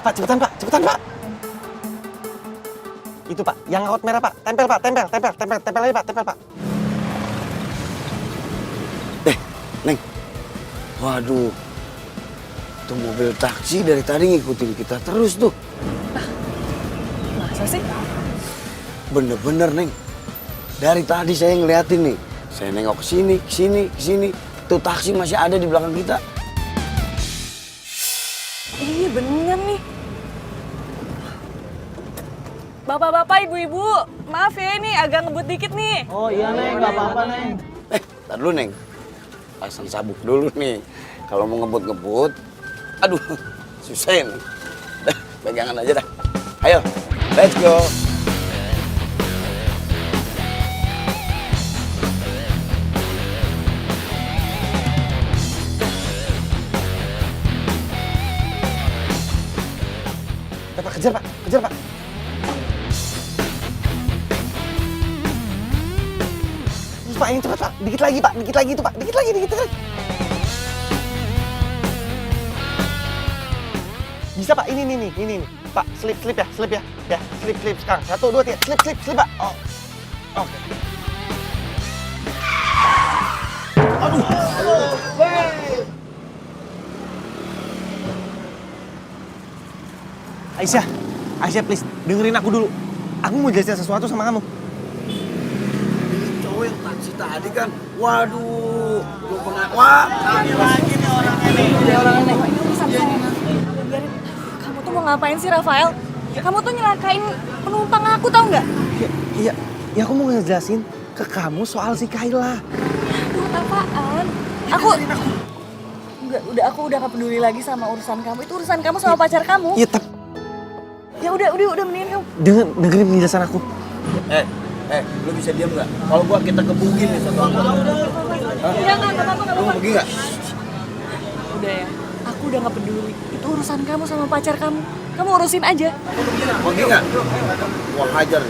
Pak, cepetan Pak, cepetan Pak. Itu Pak, yang angkot merah Pak. Tempel Pak, tempel lagi Pak, tempel Pak. Neng. Waduh. Itu mobil taksi dari tadi ngikutin kita terus tuh. Masa sih? Bener-bener, Neng. Dari tadi saya ngeliatin nih. Saya nengok ke sini, ke sini, ke sini. Tuh taksi masih ada di belakang kita. Iya bener nih. Bapak-bapak, ibu-ibu, maaf ya ini agak ngebut dikit nih. Oh iya Neng, nggak apa-apa Neng. Ntar dulu, Neng. Pasang sabuk dulu nih. Kalau mau ngebut-ngebut, aduh, susah nih. Dah, pegangan aja dah. Ayo, let's go. Pak, kejar Pak, kejar Pak. Terus Pak, yang cepat Pak, dikit lagi Pak, dikit lagi itu Pak, dikit lagi. Bisa Pak, ini. Pak, slip ya, ya, slip sekarang. 1, 2, 3, slip Pak. Oh, oke. Aisyah please, dengerin aku dulu. Aku mau jelasin sesuatu sama kamu. Cowok yang taksi tadi kan, waduh, gue pernah, wah, Ini lagi nih orang ini. Kamu tuh mau ngapain sih, Rafael? Kamu tuh nyelakain penumpang aku, tau nggak? Iya, aku mau ngejelasin ke kamu soal si Kayla. Aduh, apaan? Aku udah gak peduli lagi sama urusan kamu. Itu urusan kamu sama pacar kamu. Iya, tapi Ya udah mendingan kamu. dengerin penjelasan aku. lu bisa diam nggak? Kalau gua kita gebugin nih satu angkot. Ya nggak apa-apa. Lu mau pergi nggak? Udah ya, aku udah gak peduli. Itu urusan kamu sama pacar kamu. Kamu urusin aja. Mau pergi nggak? Gua hajar.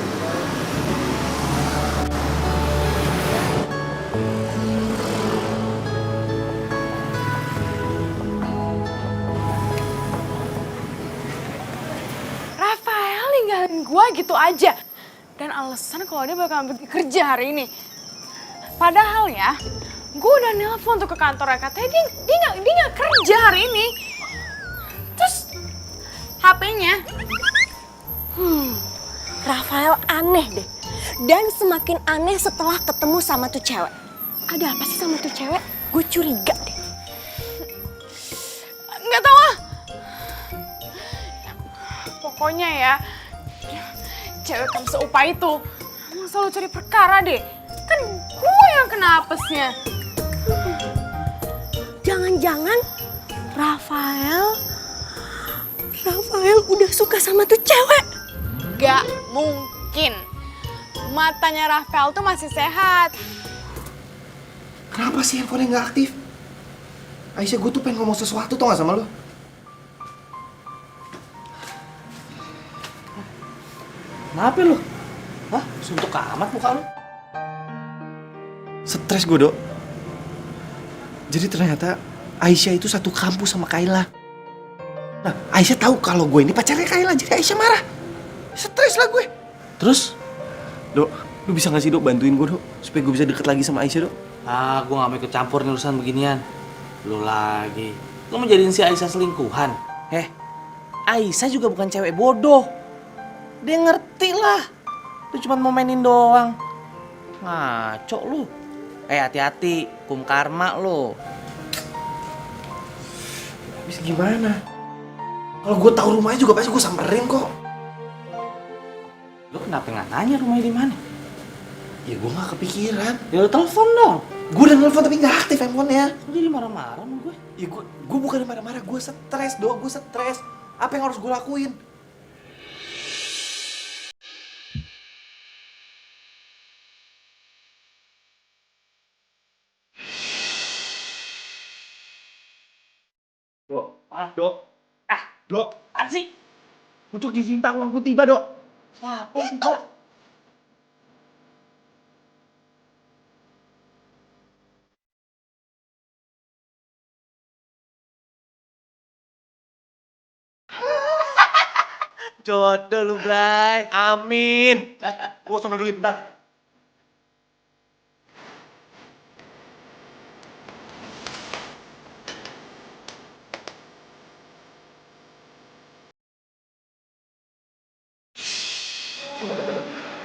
Rafael ninggalin gue gitu aja. Dan alasan kalau dia bakal pergi kerja hari ini. Padahal ya, gue udah nelpon tuh ke kantornya, katanya dia nggak kerja hari ini. Terus HP-nya. Rafael aneh deh. Dan semakin aneh setelah ketemu sama tuh cewek. Ada apa sih sama tuh cewek? Gue curiga deh. Nggak tahu ah. Pokoknya ya, cewek kamu seupa itu emang selalu cari perkara deh. Kan gue yang kena apesnya. Jangan-jangan Rafael udah suka sama tuh cewek. Gak mungkin. Matanya Rafael tuh masih sehat. Kenapa sih handphone nggak aktif? Aisyah, gue tuh pengen ngomong sesuatu tau gak sama lo? Kenapa lu? Hah? Suntuk amat muka lu? Stres gue, Dok. Jadi ternyata Aisyah itu satu kampus sama Kayla. Nah, Aisyah tahu kalau gue ini pacarnya Kayla, jadi Aisyah marah. Stres lah gue. Terus? Dok, lu bisa gak sih, Dok, bantuin gue, Dok? Supaya gue bisa deket lagi sama Aisyah, Dok. Ah, gue gak mau ikut campur nih urusan beginian. Lu lagi. Lu mau jadiin si Aisyah selingkuhan? Aisyah juga bukan cewek bodoh. Dia ngerti lah. Lu cuma mau mainin doang. Ngaco lu. Hati-hati, hukum karma lu. Habis gimana? Kalau gue tahu rumahnya juga pasti gue samperin kok. Lu kenapa nggak nanya rumahnya di mana? Ya gue gak kepikiran. Ya lu telepon dong. Gue udah nelfon tapi gak aktif handphonenya. Lu jadi marah-marah sama gue. Ya gue bukan marah-marah, gue stres, Dok. Gue stres. Apa yang harus gue lakuin? Dok. Dok. Asik. Untuk diminta uangku tiba, Dok. Apa sih, Dok? Jodoh lu, Bray. Amin. Gua sono dulu bentar.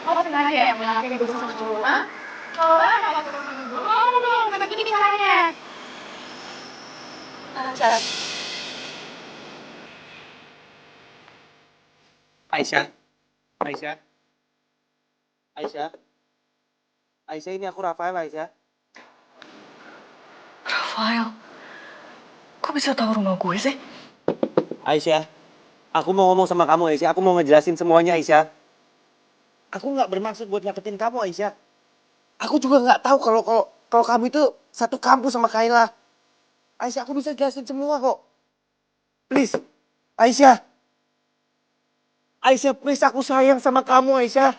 Oh, sengaja ya melakukan gue sama dulu, ah? Kalau emang aku sama dulu, dong, kata gini caranya. Cara. Aisyah. Aisyah, ini aku Rafael, Aisyah. Rafael, kok bisa tahu rumah gue sih? Aisyah, aku mau ngomong sama kamu, Aisyah. Aku mau ngejelasin semuanya, Aisyah. Aku nggak bermaksud buat nyakitin kamu, Aisyah. Aku juga nggak tahu kalau kamu itu satu kampus sama Kayla. Aisyah, aku bisa jelasin semua kok. Please, Aisyah. Aisyah, please, aku sayang sama kamu, Aisyah.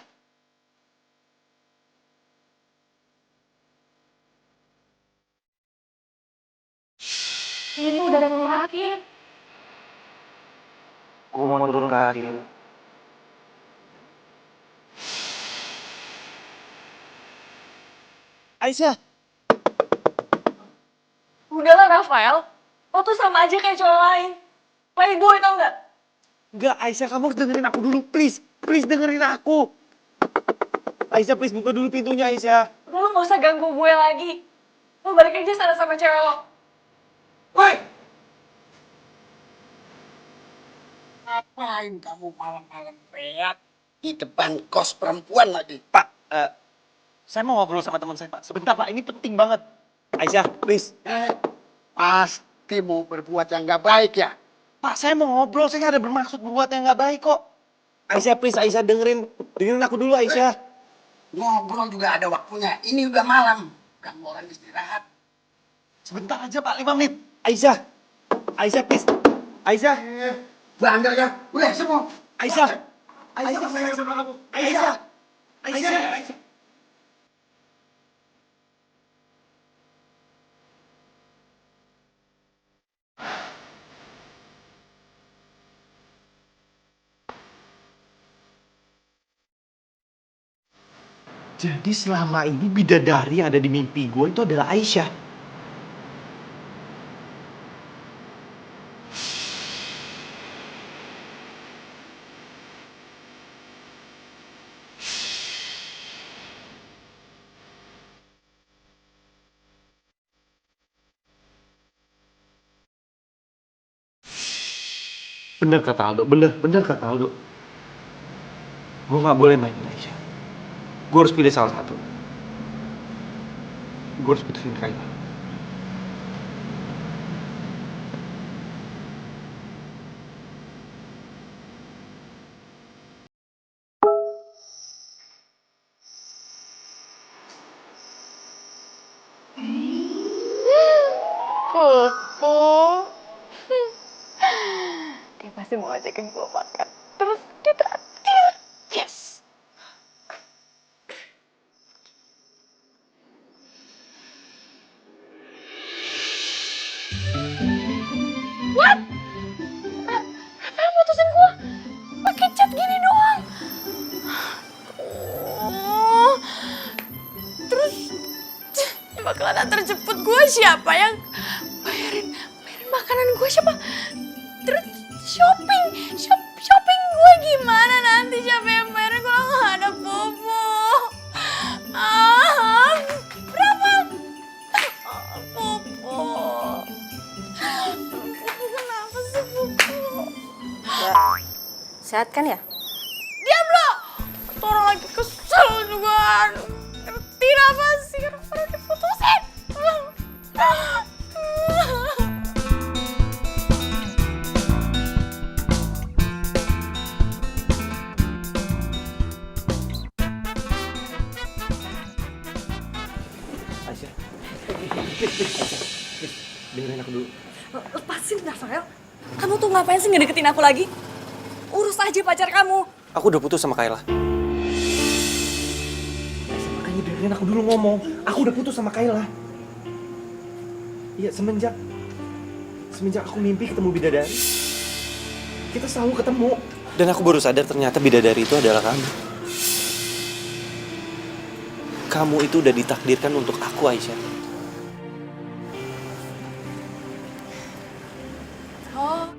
Ini udah ngelakin. Aku mau turun ke hati. Aisyah. Udahlah Rafael, lo tuh sama aja kayak cowok lain. Playboy tau nggak? Enggak, Aisyah, kamu harus dengerin aku dulu, please. Please dengerin aku. Aisyah, please buka dulu pintunya, Aisyah. Lo nggak usah ganggu gue lagi. Lo balik aja sana sama cewek lo. Woi! Ngapain kamu malam-malam teriak di depan kos perempuan lagi? Pak, saya mau ngobrol sama teman saya, Pak. Sebentar, Pak. Ini penting banget. Aisyah, please. Pasti mau berbuat yang gak baik ya? Pak, saya mau ngobrol. Saya nggak ada bermaksud berbuat yang nggak baik kok. Aisyah, please. Aisyah, dengerin aku dulu, Aisyah. Ngobrol juga ada waktunya. Ini udah malam. Kamu orang istirahat. Sebentar aja, Pak. 5 menit. Aisyah. Aisyah, please. Aisyah. Bandel ya? Udah, semua. Aisyah. Aisyah, sayang sama kamu. Aisyah. Aisyah. Jadi selama ini bidadari yang ada di mimpi gue itu adalah Aisyah. Bener kata Aldo, bener kata Aldo. Gue gak boleh mainin Aisyah. Gue harus pilih salah satu. Gue harus putusin Kayla. Popo. Dia pasti mau ngajakin gue makan. Terus dia traktir. Yes. What? Rafael mutusin gue pakai chat gini doang. Oh. Terus bakalan antar jemput gue siapa yang bayarin makanan gue siapa? Terus shopping gue gimana nanti siapa yang bayar kalau nggak ada Bobo? Berapa? Bobo. Kenapa sih Bobo? Sehat kan ya? Diam lo! Orang lagi kesel juga. Ngerti apa sih? Kenapa diputusin? Aisyah. Dengerin aku dulu. Lepasin Rafael. Kamu tuh ngapain sih ngedeketin aku lagi? Urus aja pacar kamu. Aku udah putus sama Kayla. Makanya dengerin aku dulu ngomong. Aku udah putus sama Kayla. Iya, semenjak aku mimpi ketemu bidadari, kita selalu ketemu. Dan aku baru sadar ternyata bidadari itu adalah kamu. Kamu itu udah ditakdirkan untuk aku, Aisyah. Oh,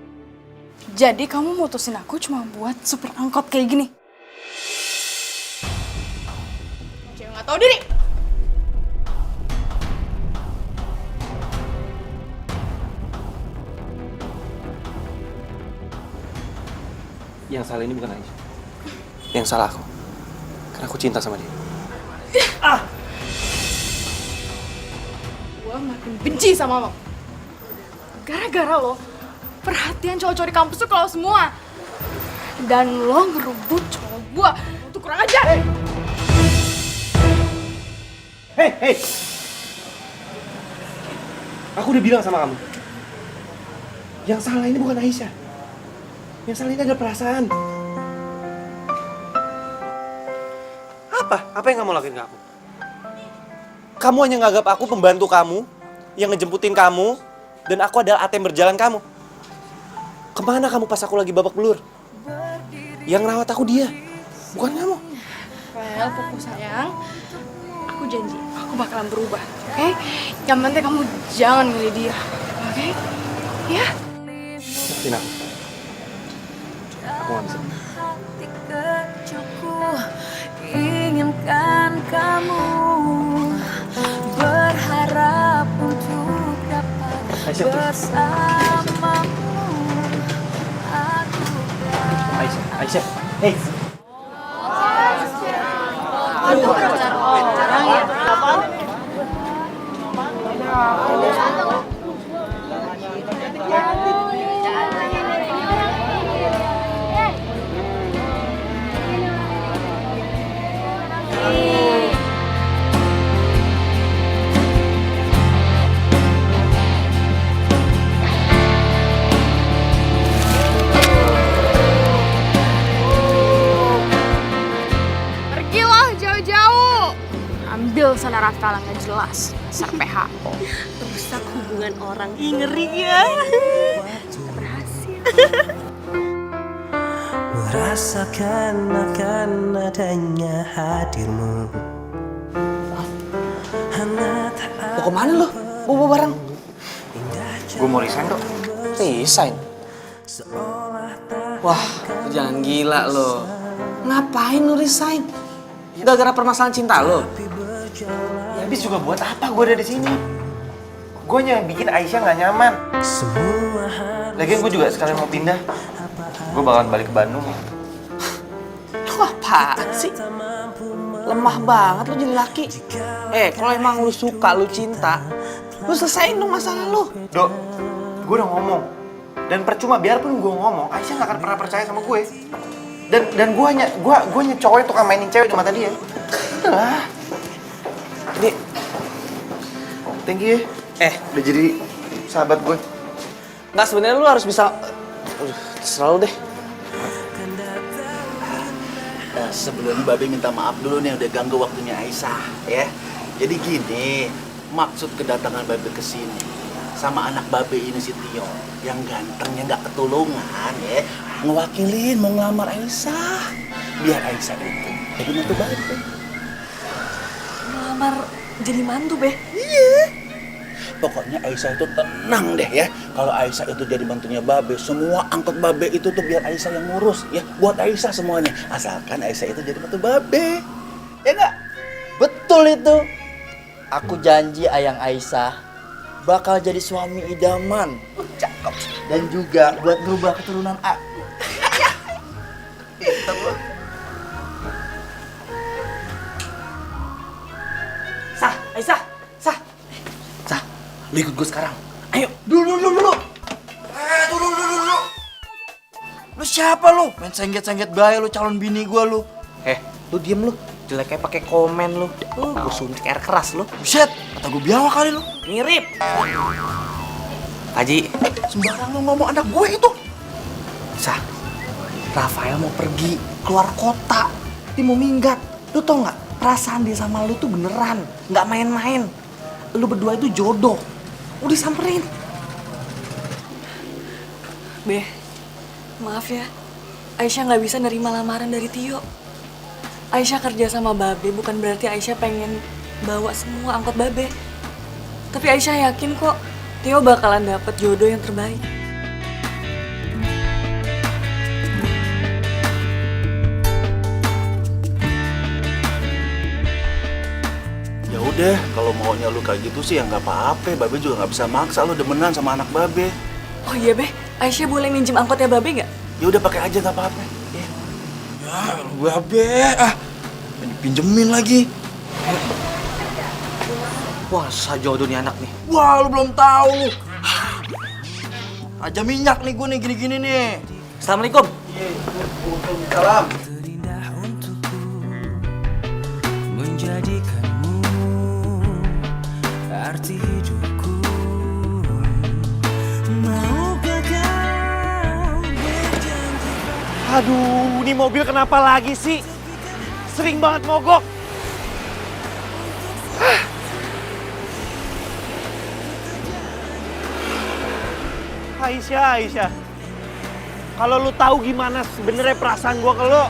jadi kamu mutusin aku cuma buat supir angkot kayak gini? Cewek nggak tahu diri. Yang salah ini bukan Aisyah. Yang salah aku. Karena aku cinta sama dia. Gue makin benci sama lo. Gara-gara lo, perhatian cowok-cowok di kampus tuh kalau semua. Dan lo ngerebut cowok gue. Itu kurang ajar. Hei! Aku udah bilang sama kamu. Yang salah ini bukan Aisyah. Yang salah ini adalah perasaan. Apa yang kamu lakuin ke aku? Kamu hanya nganggap aku pembantu kamu, yang ngejemputin kamu, dan aku adalah ATM berjalan kamu. Kemana kamu pas aku lagi babak belur? Yang rawat aku dia, bukan kamu. Well, Pupu sayang, aku janji aku bakalan berubah, oke? Yang penting kamu jangan milih dia, oke? Ya? Maafin aku. Aku gak bisa. Inginkan kamu, berharap untuk dapat bersamamu. Aisyah, hei. Pergilah jauh-jauh. Ambil sana raftalan gak jelas, dasar PHO. Rusak hubungan orang. Ih, ngeri ya. Berhasil. Merasakan akan adanya hadirmu. Mau kemana lo? Bawa barang. Gue mau resign dong. Resign? Wah, lu jangan gila lo. Ngapain lu resign? Gara-gara permasalahan cinta lo? Ya habis juga buat apa gue ada di sini? Gue yang bikin Aisyah nggak nyaman. Lagian gue juga sekalian mau pindah. Gue bakalan balik ke Bandung. Lu apaan sih? Lemah banget lu jadi laki. Kalau emang lu suka, lu cinta, lu selesain dong masalah lu. Dok, gue udah ngomong. Dan percuma biarpun gue ngomong, Aisyah nggak akan pernah percaya sama gue. Dan gue hanya cowok yang tukang mainin cewek di mata dia. Lah. Ini, thank you ya. Udah jadi sahabat gue. Nggak, sebenarnya lu harus bisa. Terserah lu deh. Sebelumnya Babe minta maaf dulu nih udah ganggu waktunya Aisyah ya. Jadi gini, maksud kedatangan Babe ke sini sama anak Babe ini si Tio yang gantengnya nggak ketulungan ya, ngewakilin mau ngelamar Aisyah biar Aisyah itu jadi mantu Babe. Ngelamar jadi mantu, Be? Iya. Pokoknya Aisyah itu tenang deh ya. Kalau Aisyah itu jadi mantunya Babe, semua angkot Babe itu tuh biar Aisyah yang ngurus ya. Buat Aisyah semuanya. Asalkan Aisyah itu jadi mantu Babe. Ya enggak? Betul itu. Aku janji Ayang Aisyah bakal jadi suami idaman. Cakep. Dan juga buat merubah keturunan aku. Pinter loh. Aisyah. Lu ikut gue sekarang. Ayo. Dulu. Dulu. Lu siapa lu? Main sengget-sengget gaya lu calon bini gua lu. Lu diem lu. Jeleknya pakai komen lu. Gue suntik air keras lu. Buset, kata gua biawak kali lu. Mirip. Haji, Sembarang lu ngomong anak gue itu. Rafael mau pergi keluar kota. Dia mau minggat. Lu tau nggak? Perasaan dia sama lu tuh beneran, nggak main-main. Lu berdua itu jodoh. Udah samperin. Be, maaf ya. Aisyah nggak bisa nerima lamaran dari Tio. Aisyah kerja sama Babe bukan berarti Aisyah pengen bawa semua angkot Babe. Tapi Aisyah yakin kok Tio bakalan dapet jodoh yang terbaik. Ya udah, kalau maunya lu kayak gitu sih ya nggak apa-apa. Babe juga nggak bisa maksa lu demenan sama anak Babe. Oh iya Be, Aisyah boleh minjem angkotnya Babe nggak? Ya udah pakai aja nggak apa-apa. Ya. Babe, pinjemin lagi. Wah, susah jodoh nih anak nih. Wah, lu belum tahu lu. Aja minyak nih gue nih gini-gini nih. Assalamualaikum. Salam. Terindah untukku menjadikanmu arti hidupku. Maukah kau berjanji? Aduh, ini mobil kenapa lagi sih? Sering banget mogok. Aisyah. Kalau lu tahu gimana sebenarnya perasaan gua ke lu.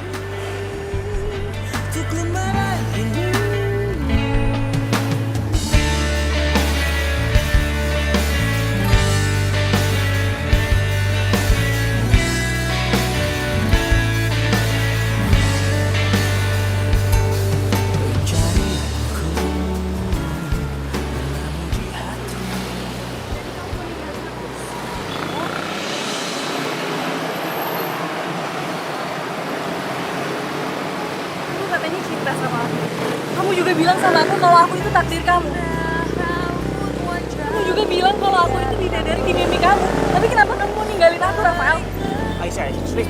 Kamu katanya cinta sama aku. Kamu juga bilang sama aku kalau aku itu takdir kamu. Kamu juga bilang kalau aku itu bidadari di mimpi kamu. Tapi kenapa kamu mau ninggalin aku, Rafael? Aisyah, please.